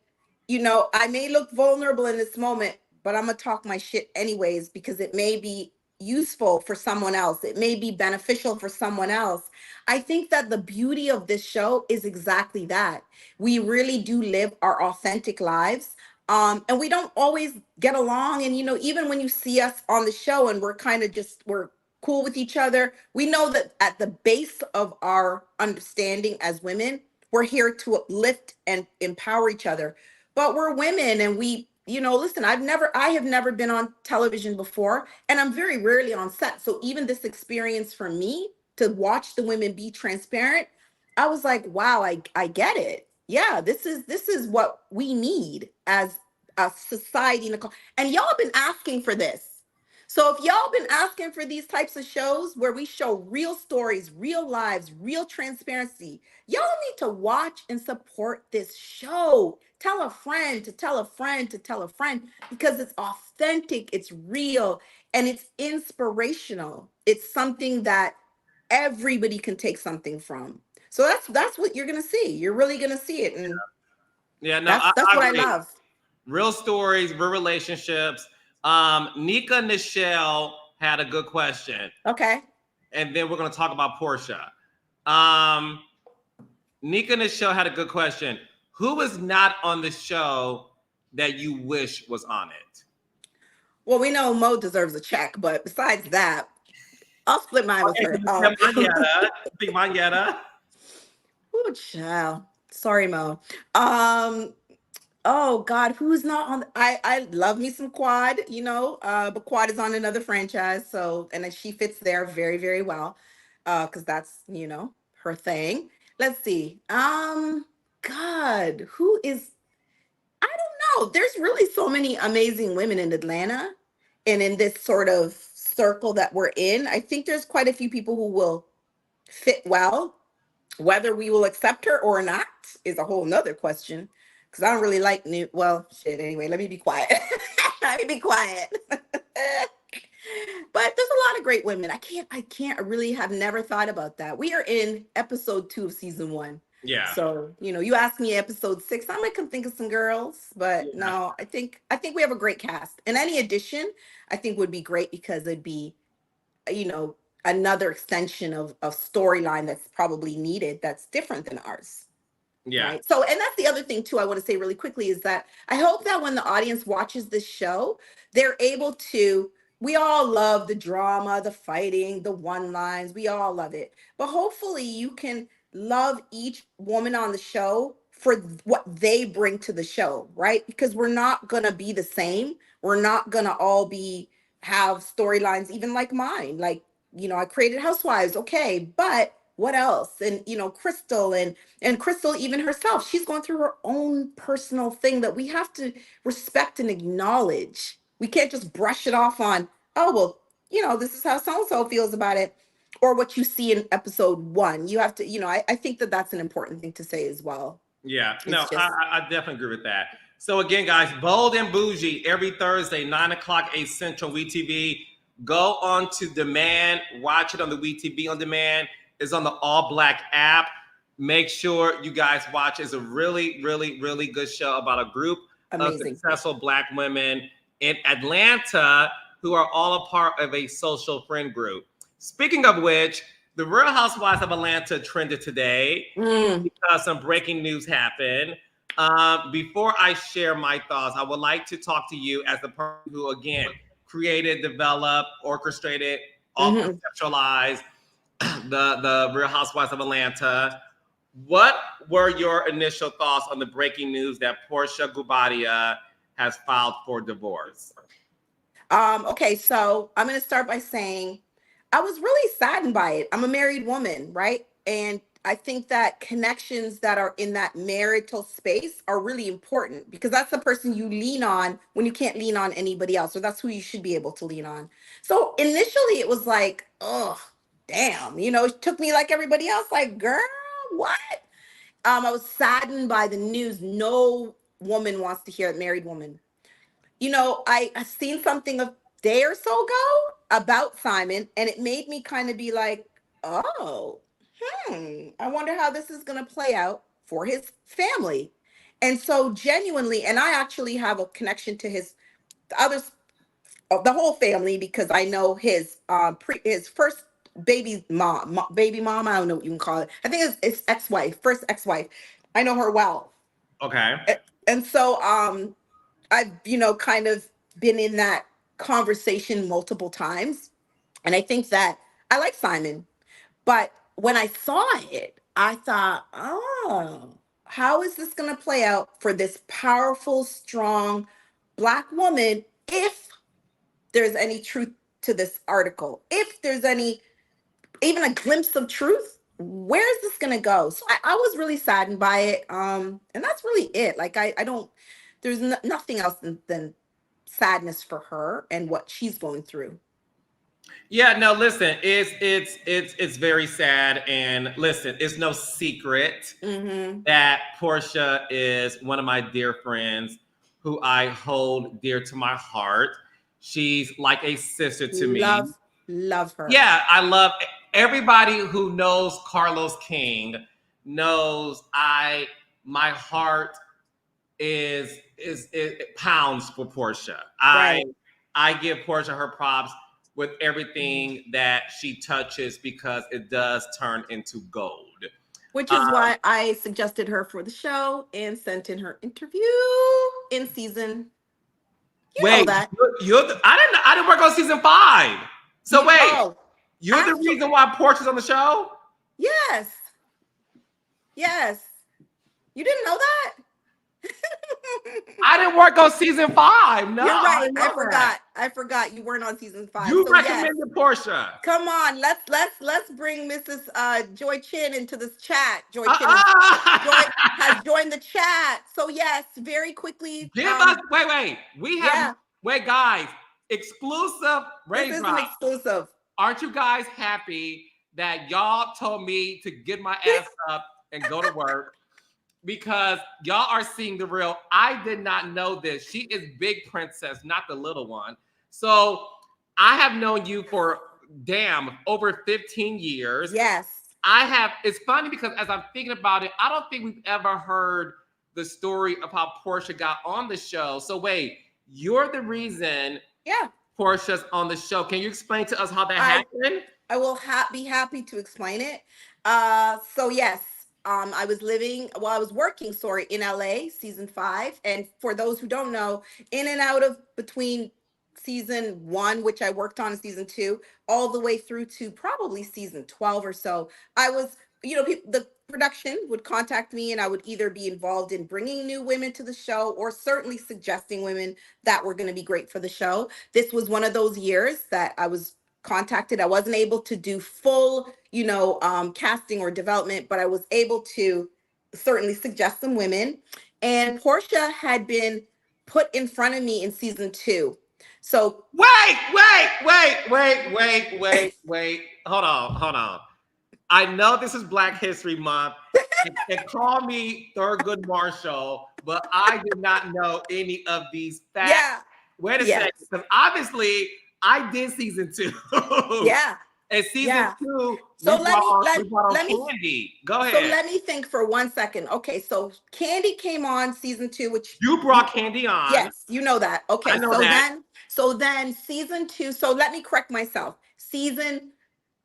I may look vulnerable in this moment, but I'm going to talk my shit anyways, because it may be, useful for someone else. It may be beneficial for someone else. I think that the beauty of this show is exactly that. We really do live our authentic lives. And we don't always get along. And, even when you see us on the show and we're kind of just, we're cool with each other, we know that at the base of our understanding as women, we're here to uplift and empower each other. But we're women and listen, I have never been on television before, and I'm very rarely on set. So even this experience for me to watch the women be transparent, I was like, wow, I get it. Yeah, this is what we need as a society. And y'all been asking for this. So if y'all been asking for these types of shows where we show real stories, real lives, real transparency, y'all need to watch and support this show. Tell a friend to tell a friend to tell a friend, because it's authentic, it's real, and it's inspirational. It's something that everybody can take something from. So that's what you're gonna see. You're really gonna see it, and Yeah, no, that's I what I agree. love. Real stories, real relationships. Nika Nichelle had a good question. Okay. And then we're going to talk about Porsha. Um, Nika Nichelle had a good question. Who is not on the show that you wish was on it? Well, we know Mo deserves a check, but besides that, I'll split mine with her. Big Manetta. Oh, child. Sorry, Mo. Oh God, who's not on? I love me some Quad, but Quad is on another franchise, so and then she fits there very, very well, because that's her thing. Let's see. God, who is? I don't know. There's really so many amazing women in Atlanta, and in this sort of circle that we're in. I think there's quite a few people who will fit well. Whether we will accept her or not is a whole nother question. Because I don't really like new. Well, shit. Anyway, let me be quiet. Let me be quiet. But there's a lot of great women. I really have never thought about that. We are in episode 2 of season 1. Yeah. So, you asked me episode 6, I might come think of some girls, but no, I think we have a great cast. And any addition, I think would be great, because it'd be, you know, another extension of storyline that's probably needed, that's different than ours. Yeah. Right. So, and that's the other thing too, I want to say really quickly, is that I hope that when the audience watches this show, they're able to, we all love the drama, the fighting, the one lines, we all love it. But hopefully you can love each woman on the show for what they bring to the show, right? Because we're not going to be the same. We're not going to all have storylines even like mine. Like, I created Housewives, okay, but what else? And Crystal, and Crystal, even herself, she's going through her own personal thing that we have to respect and acknowledge. We can't just brush it off on, oh, well, this is how so-and-so feels about it, or what you see in episode 1. You have to, I think that that's an important thing to say as well. Yeah, no, I definitely agree with that. So again, guys, Bold and Bougie every Thursday, 9 o'clock, 8 Central, WeTV. Go on to demand, watch it on the WeTV on demand. It's on the All Black app. Make sure you guys watch. It's a really, really, really good show about a group of successful Black women in Atlanta who are all a part of a social friend group. Speaking of which, the Real Housewives of Atlanta trended today because some breaking news happened. Before I share my thoughts, I would like to talk to you as the person who, again, created, developed, orchestrated, all conceptualized the Real Housewives of Atlanta. What were your initial thoughts on the breaking news that Porsha Gubadia has filed for divorce? Okay, so I'm going to start by saying I was really saddened by it. I'm a married woman, right? And I think that connections that are in that marital space are really important, because that's the person you lean on when you can't lean on anybody else, or that's who you should be able to lean on. So initially it was like, oh, damn, it took me like everybody else, like, girl, what? I was saddened by the news. No woman wants to hear it, married woman. I seen something a day or so ago about Simon, and it made me kind of be like, oh, I wonder how this is going to play out for his family. And so genuinely, and I actually have a connection to his other the whole family, because I know his his first baby mom. I don't know what you can call it. I think it's ex-wife, first ex-wife. I know her well. Okay. And so I've, kind of been in that conversation multiple times. And I think that I like Simon. But when I saw it, I thought, oh, how is this going to play out for this powerful, strong Black woman if there's any truth to this article? If there's any, even a glimpse of truth, where's this going to go? So I was really saddened by it. And that's really it. Like, I don't, there's nothing else than sadness for her and what she's going through. Yeah, no, listen, it's very sad, and listen, it's no secret that Porsha is one of my dear friends who I hold dear to my heart. She's like a sister to me. Love her. Yeah, I love everybody who knows Carlos King knows my heart is it pounds for Porsha. Right. I give Porsha her props with everything that she touches because it does turn into gold. Which is why I suggested her for the show and sent in her interview in season. You know that. I didn't work on season 5. So you're the reason why Porsha's on the show? Yes. Yes. You didn't know that? I didn't work on season 5. No, you're right. I forgot you weren't on season 5. You recommended Porsha. Come on, let's bring Mrs. Joy Chin into this chat. Joy Chin has joined the chat. So yes, very quickly. Give us wait. We have wait, guys. Exclusive raise. This is an exclusive. Aren't you guys happy that y'all told me to get my ass up and go to work? Because y'all are seeing the real. I did not know this. She is Big Princess, not the little one. So I have known you for over 15 years. Yes. I have. It's funny because as I'm thinking about it, I don't think we've ever heard the story of how Porsha got on the show. So wait, you're the reason Porsha's on the show. Can you explain to us how that happened? I will be happy to explain it. So yes. I was working, in LA, season 5. And for those who don't know, in and out of between season 1, which I worked on in season 2, all the way through to probably season 12 or so, I was, the production would contact me and I would either be involved in bringing new women to the show or certainly suggesting women that were going to be great for the show. This was one of those years that I was contacted. I wasn't able to do full, casting or development, but I was able to certainly suggest some women. And Porsha had been put in front of me in season 2. So wait. Hold on. I know this is Black History Month. And call me Thurgood Marshall, but I did not know any of these facts. Yeah. Wait a second, because obviously I did season 2. Yeah. And season 2, so let me Candy. Go ahead. So let me think for 1 second. Okay, so Candy came on season 2, which you brought Candy on. Yes, you know that. Okay, I know that. Then season 2. So let me correct myself. Season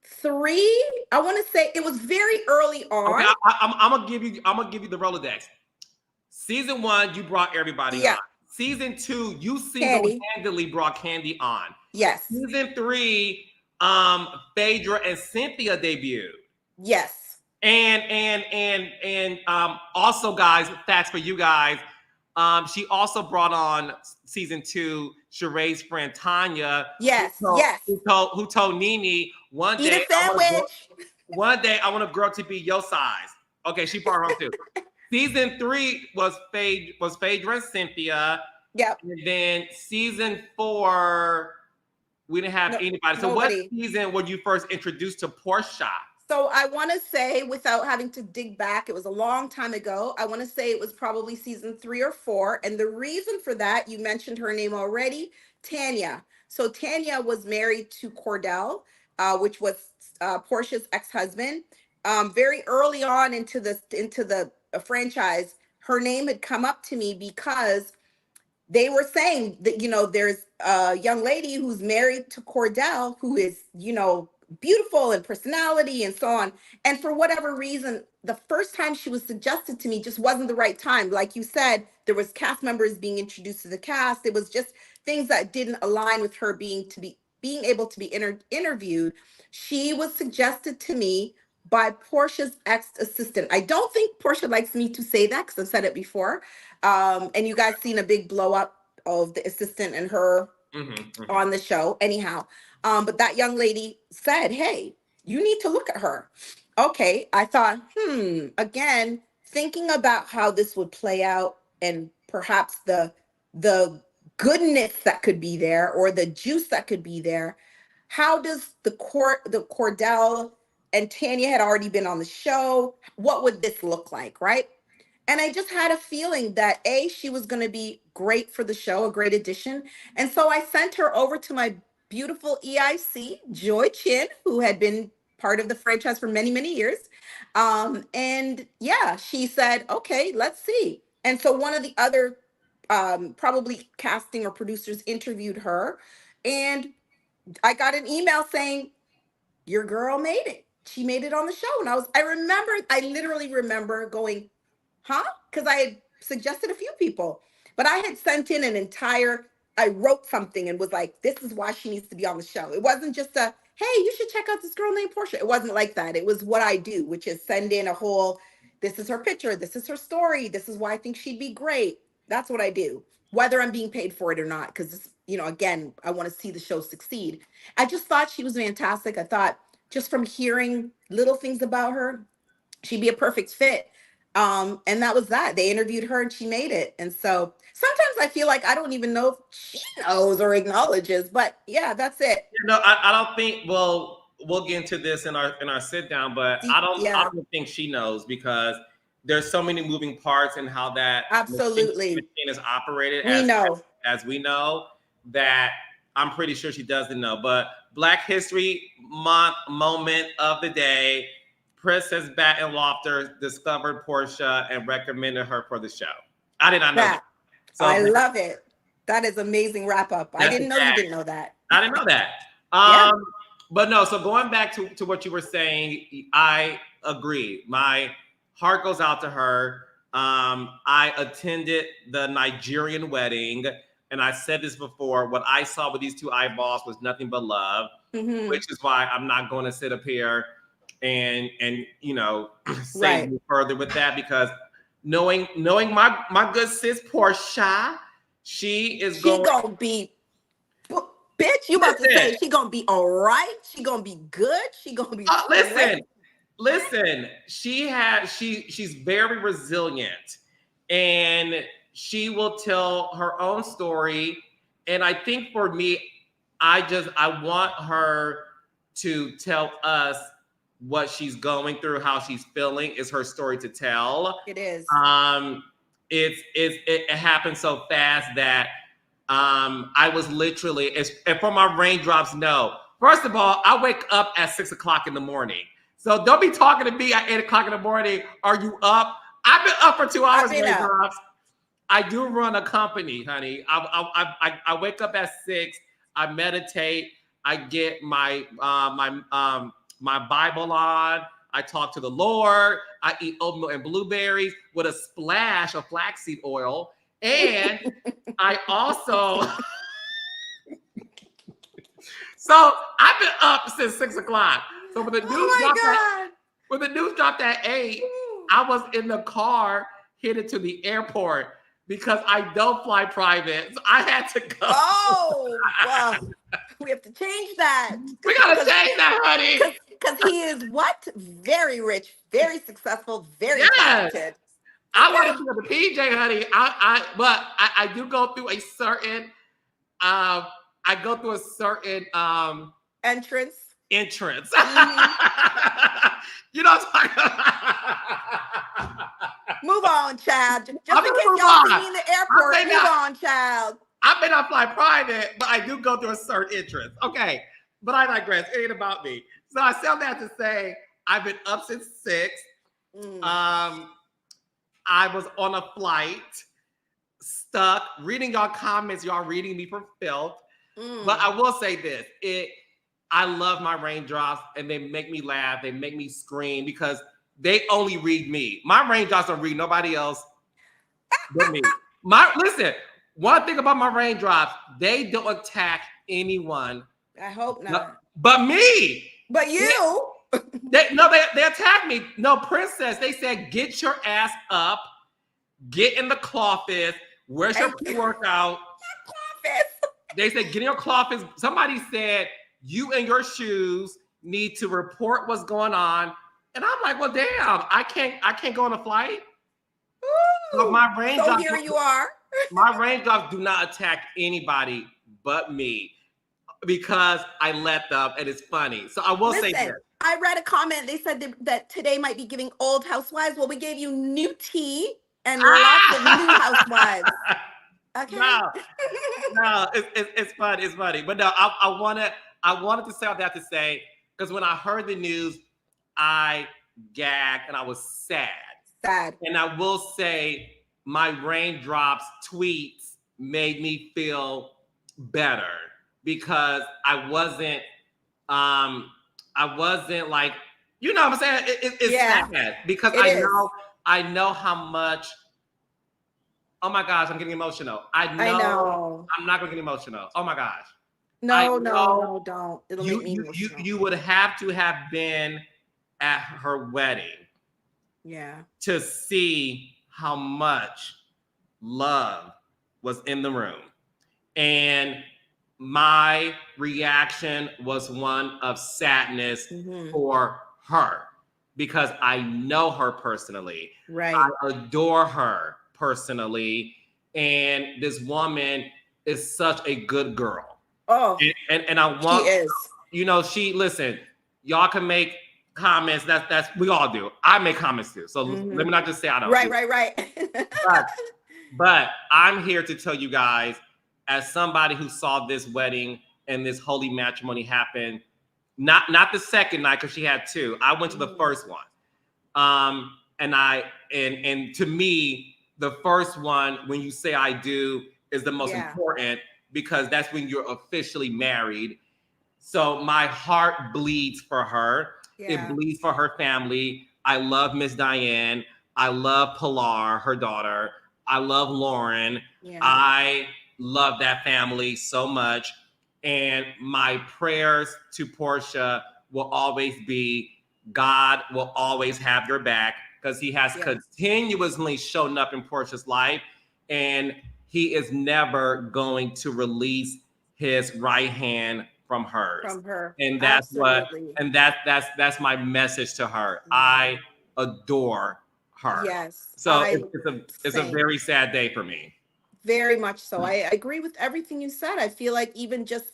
3, I want to say it was very early on. Okay, I'm gonna give you the Rolodex. Season 1, you brought everybody on. Season 2, you single-handedly brought Candy on. Yes. Season 3, Phaedra and Cynthia debuted. Yes. And also, guys, facts for you guys. She also brought on season 2 Sheree's friend Tanya. Yes. Who told Nene one day I want a girl to be your size. Okay, she brought her on too. Season 3 was Phaedra and Cynthia. Yep. And then season 4, we didn't have anybody. So what season were you first introduced to Porsha? So I want to say, without having to dig back, it was a long time ago. I want to say it was probably season 3 or 4. And the reason for that, you mentioned her name already, Tanya. So Tanya was married to Cordell, which was Porsha's ex-husband. Very early on into the franchise, her name had come up to me because they were saying that, there's a young lady who's married to Cordell who is, beautiful in personality and so on. And for whatever reason, the first time she was suggested to me just wasn't the right time. Like you said, there was cast members being introduced to the cast. It was just things that didn't align with her being able to be interviewed. She was suggested to me by Portia's ex-assistant. I don't think Portia likes me to say that because I've said it before. And you guys seen a big blow up of the assistant and her on the show. Anyhow, but that young lady said, "Hey, you need to look at her." Okay, I thought, again, thinking about how this would play out and perhaps the goodness that could be there or the juice that could be there. How does the Cordell and Tanya had already been on the show? What would this look like, right? And I just had a feeling that she was going to be great for the show, a great addition. And so I sent her over to my beautiful EIC, Joy Chin, who had been part of the franchise for many, many years. And yeah, she said, okay, let's see. And so one of the other probably casting or producers interviewed her. And I got an email saying, your girl made it. She made it on the show. And I literally remember going, huh? Because I had suggested a few people, but I had sent in I wrote something and was like, this is why she needs to be on the show. It wasn't just hey, you should check out this girl named Porsha. It wasn't like that. It was what I do, which is send in this is her picture. This is her story. This is why I think she'd be great. That's what I do, whether I'm being paid for it or not. Because, again, I want to see the show succeed. I just thought she was fantastic. I thought just from hearing little things about her, she'd be a perfect fit. And that was that. They interviewed her and she made it. And so sometimes I feel like I don't even know if she knows or acknowledges, but yeah, that's it. I don't think we'll get into this in our sit down, but I don't think she knows because there's so many moving parts and how that absolutely machine is operated as we know that I'm pretty sure she doesn't know. But Black History Month moment of the day. Princess Batten Lofter discovered Porsha and recommended her for the show. I did not know that. So I love it. That is amazing wrap up. I didn't know you didn't know that. I didn't know that. But no, so going back to what you were saying, I agree. My heart goes out to her. I attended the Nigerian wedding, and I said this before. What I saw with these two eyeballs was nothing but love, which is why I'm not going to sit up here and say further with that, because knowing my good sis Porsha, she gonna be, bitch, you about to say she gonna be all right, she gonna be good, she gonna be listen, she's very resilient and she will tell her own story. And I think for me, I want her to tell us what she's going through, how she's feeling. Is her story to tell. It is. It happened so fast that I was literally, and for my raindrops, no. First of all, I wake up at 6 o'clock in the morning. So don't be talking to me at 8 o'clock in the morning. Are you up? I've been up for 2 hours, raindrops. I do run a company, honey. I wake up at 6. I meditate. I get my Bible on. I talk to the Lord. I eat oatmeal and blueberries with a splash of flaxseed oil. And I also, so I've been up since 6 o'clock. So when the news dropped at 8, I was in the car headed to the airport because I don't fly private. So I had to go. Oh, well, we have to change that. We got to change that, honey. Because he is what? Very rich, very successful, very talented. I want to be on the PJ, honey. But I do go through a certain entrance. You know what I'm talking about. Move on, child. Just in case y'all see me in the airport, move on, child. I may not fly private, but I do go through a certain entrance. Okay, but I digress. It ain't about me. So I still have to say, I've been up since 6. I was on a flight stuck. Reading y'all comments, y'all reading me for filth. But Mm. I will say this: I love my raindrops, and they make me laugh. They make me scream because they only read me. My raindrops don't read nobody else but me. Listen. One thing about my raindrops, they don't attack anyone I hope but, not. but me. But you. They attacked me. No, princess. They said, get your ass up, get in the closet. Where's your pre-workout? They said, get in your closet. Somebody said, you and your shoes need to report what's going on. And I'm like, well, damn, I can't go on a flight. So So here you are. My raindrops do not attack anybody but me because I let them, and it's funny. So I will say this. I read a comment. They said that today might be giving old housewives. Well, we gave you new tea and lots of new housewives. Okay. No, it's funny. It's funny. But no, I wanted to say all that to say, because when I heard the news, I gagged and I was sad. And I will say my raindrops tweets made me feel better because I wasn't like, you know what I'm saying? It's sad because I know how much. Oh my gosh, I'm getting emotional. I know. I'm not gonna get emotional. Oh my gosh. No, don't. It'll make me emotional. You would have to have been at her wedding. Yeah. To see how much love was in the room. And my reaction was one of sadness for her because I know her personally. Right. I adore her personally. And this woman is such a good girl. Oh, and I want, she is. You know, listen, y'all can make comments. That's we all do. I make comments too. So let me not just say I don't. Right. But I'm here to tell you guys, as somebody who saw this wedding and this holy matrimony happen, not the second night because she had two. I went to the first one. And to me, the first one, when you say I do, is the most important because that's when you're officially married. So my heart bleeds for her. It bleeds for her family. I love Miss Diane. I love Pilar, her daughter. I love Lauren. I love that family so much. And my prayers to Porsha will always be, God will always have your back because he has continuously shown up in Porsha's life. And he is never going to release his right hand from hers. And that's that's my message to her. I adore her. Yes. So it's a very sad day for me. Very much so. I agree with everything you said. I feel like even just,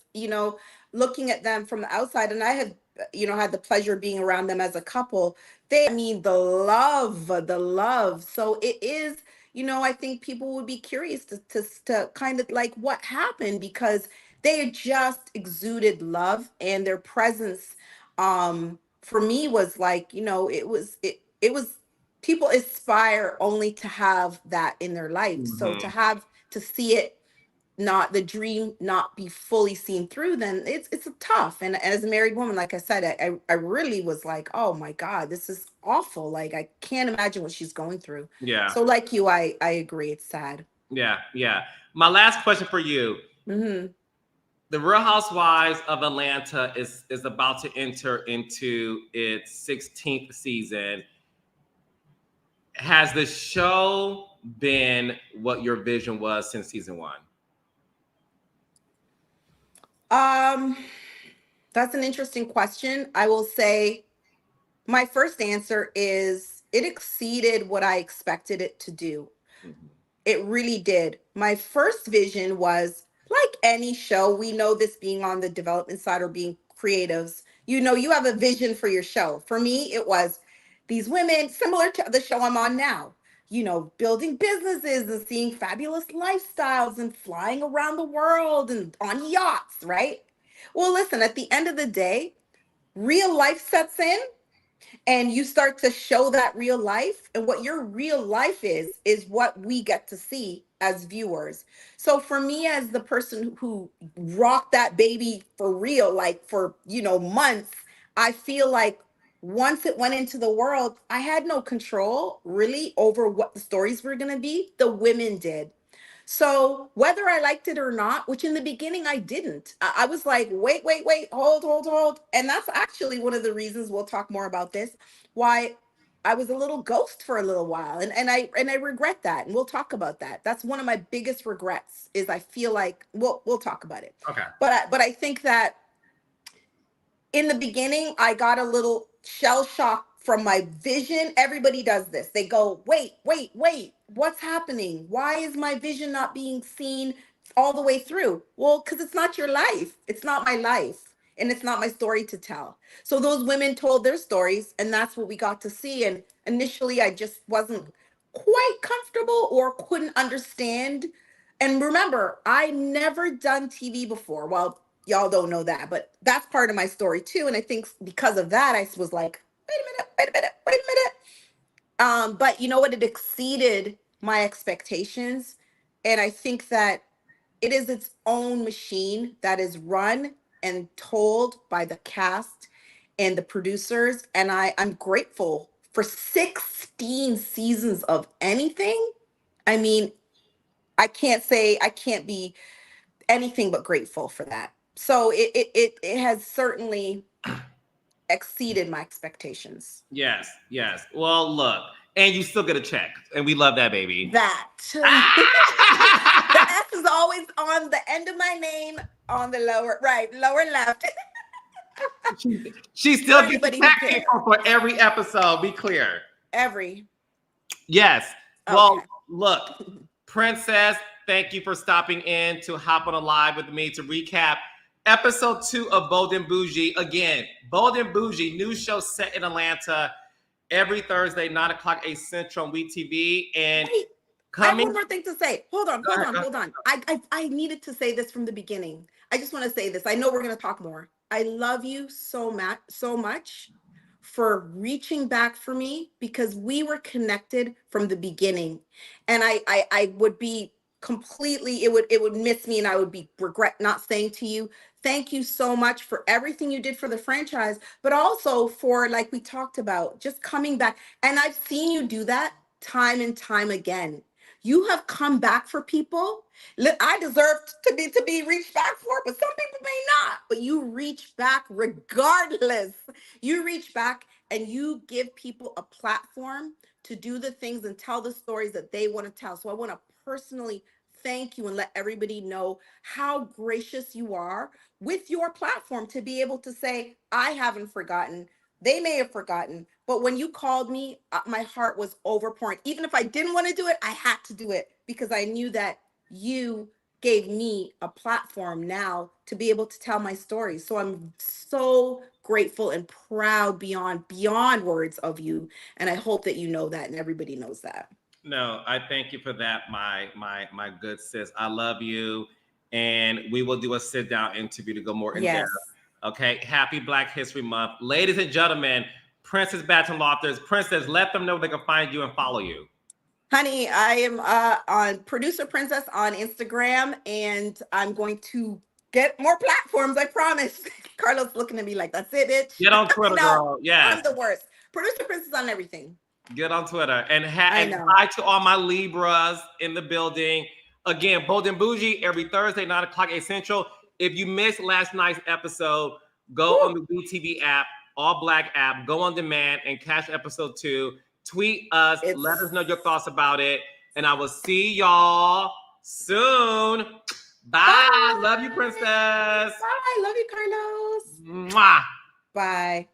looking at them from the outside, and I have, had the pleasure of being around them as a couple, the love. So it is, I think people would be curious to kind of like what happened because they just exuded love and their presence, for me was like, it was people aspire only to have that in their life. So to see it, not the dream not be fully seen through, then it's a tough. And as a married woman, like I said, I really was like, oh my God, this is awful. Like I can't imagine what she's going through. So like you, I agree, it's sad. Yeah. My last question for you. The Real Housewives of Atlanta is about to enter into its 16th season. Has the show been what your vision was since season one? That's an interesting question. I will say my first answer is it exceeded what I expected it to do. It really did. My first vision was like any show, we know this being on the development side or being creatives, you have a vision for your show. For me, it was these women, similar to the show I'm on now, building businesses and seeing fabulous lifestyles and flying around the world and on yachts, right? Well, listen, at the end of the day, real life sets in and you start to show that real life, and what your real life is what we get to see as viewers. So for me, as the person who rocked that baby for real, like for, months, I feel like once it went into the world, I had no control really over what the stories were going to be. The women did. So whether I liked it or not, which in the beginning I didn't, I was like, wait, hold. And that's actually one of the reasons, we'll talk more about this, why I was a little ghost for a little while. And I regret that. And we'll talk about that. That's one of my biggest regrets, is I feel like, we'll talk about it. Okay. But I think that in the beginning, I got a little shell shocked from my vision. Everybody does this. They go, wait, what's happening? Why is my vision not being seen all the way through? Well, because it's not your life. It's not my life. And it's not my story to tell. So those women told their stories, and that's what we got to see. And initially, I just wasn't quite comfortable or couldn't understand. And remember, I never done TV before. Well, y'all don't know that, but that's part of my story too. And I think because of that, I was like, wait a minute. But you know what? It exceeded my expectations. And I think that it is its own machine that is run and told by the cast and the producers. And I'm grateful for 16 seasons of anything. I mean, I can't be anything but grateful for that. So it has certainly exceeded my expectations. Yes. Well, look, and you still get a check, and we love that, baby. That the S is always on the end of my name, on the lower left. She still gets a Anybody who check cares. for every episode. Be clear. Every. Yes. Well, Okay. look, Princess, thank you for stopping in to hop on a live with me to recap episode 2 of Bold and Bougie. Again, Bold and Bougie, new show set in Atlanta every Thursday, 9 o'clock a Central on WeTV. And Wait, I have coming. one more thing to say. Hold on. I needed to say this from the beginning. I just want to say this. I know we're going to talk more. I love you so much for reaching back for me, because we were connected from the beginning. And I would be completely, it would miss me, and I would be regret not saying to you, thank you so much for everything you did for the franchise, but also for, like we talked about, just coming back. And I've seen you do that time and time again. You have come back for people. I deserve to be reached back for, but some people may not. But you reach back regardless. You reach back and you give people a platform to do the things and tell the stories that they want to tell. So I want to personally thank you and let everybody know how gracious you are with your platform to be able to say, I haven't forgotten. They may have forgotten, but when you called me, my heart was overpouring. Even if I didn't want to do it, I had to do it, because I knew that you gave me a platform now to be able to tell my story. So I'm so grateful and proud beyond words of you. And I hope that you know that, and everybody knows that. No, I thank you for that, my good sis. I love you, and we will do a sit down interview to go more in depth. Okay, happy Black History Month, ladies and gentlemen. Princess Baton Lofters. Princess, let them know they can find you and follow you. Honey, I am on Producer Princess on Instagram, and I'm going to get more platforms, I promise. Carlos looking at me like, that's it, bitch. Get on Twitter, No, girl. Yes. I'm the worst. Producer Princess on everything. Get on Twitter. And hi to all my Libras in the building. Again, Bold and Bougie every Thursday, 9 o'clock Central. If you missed last night's episode, go on the WeTV app, all Black app, go on demand and catch episode 2. Tweet us, let us know your thoughts about it. And I will see y'all soon. Bye. Love you, Princess. Bye. Love you, Carlos. Mwah. Bye.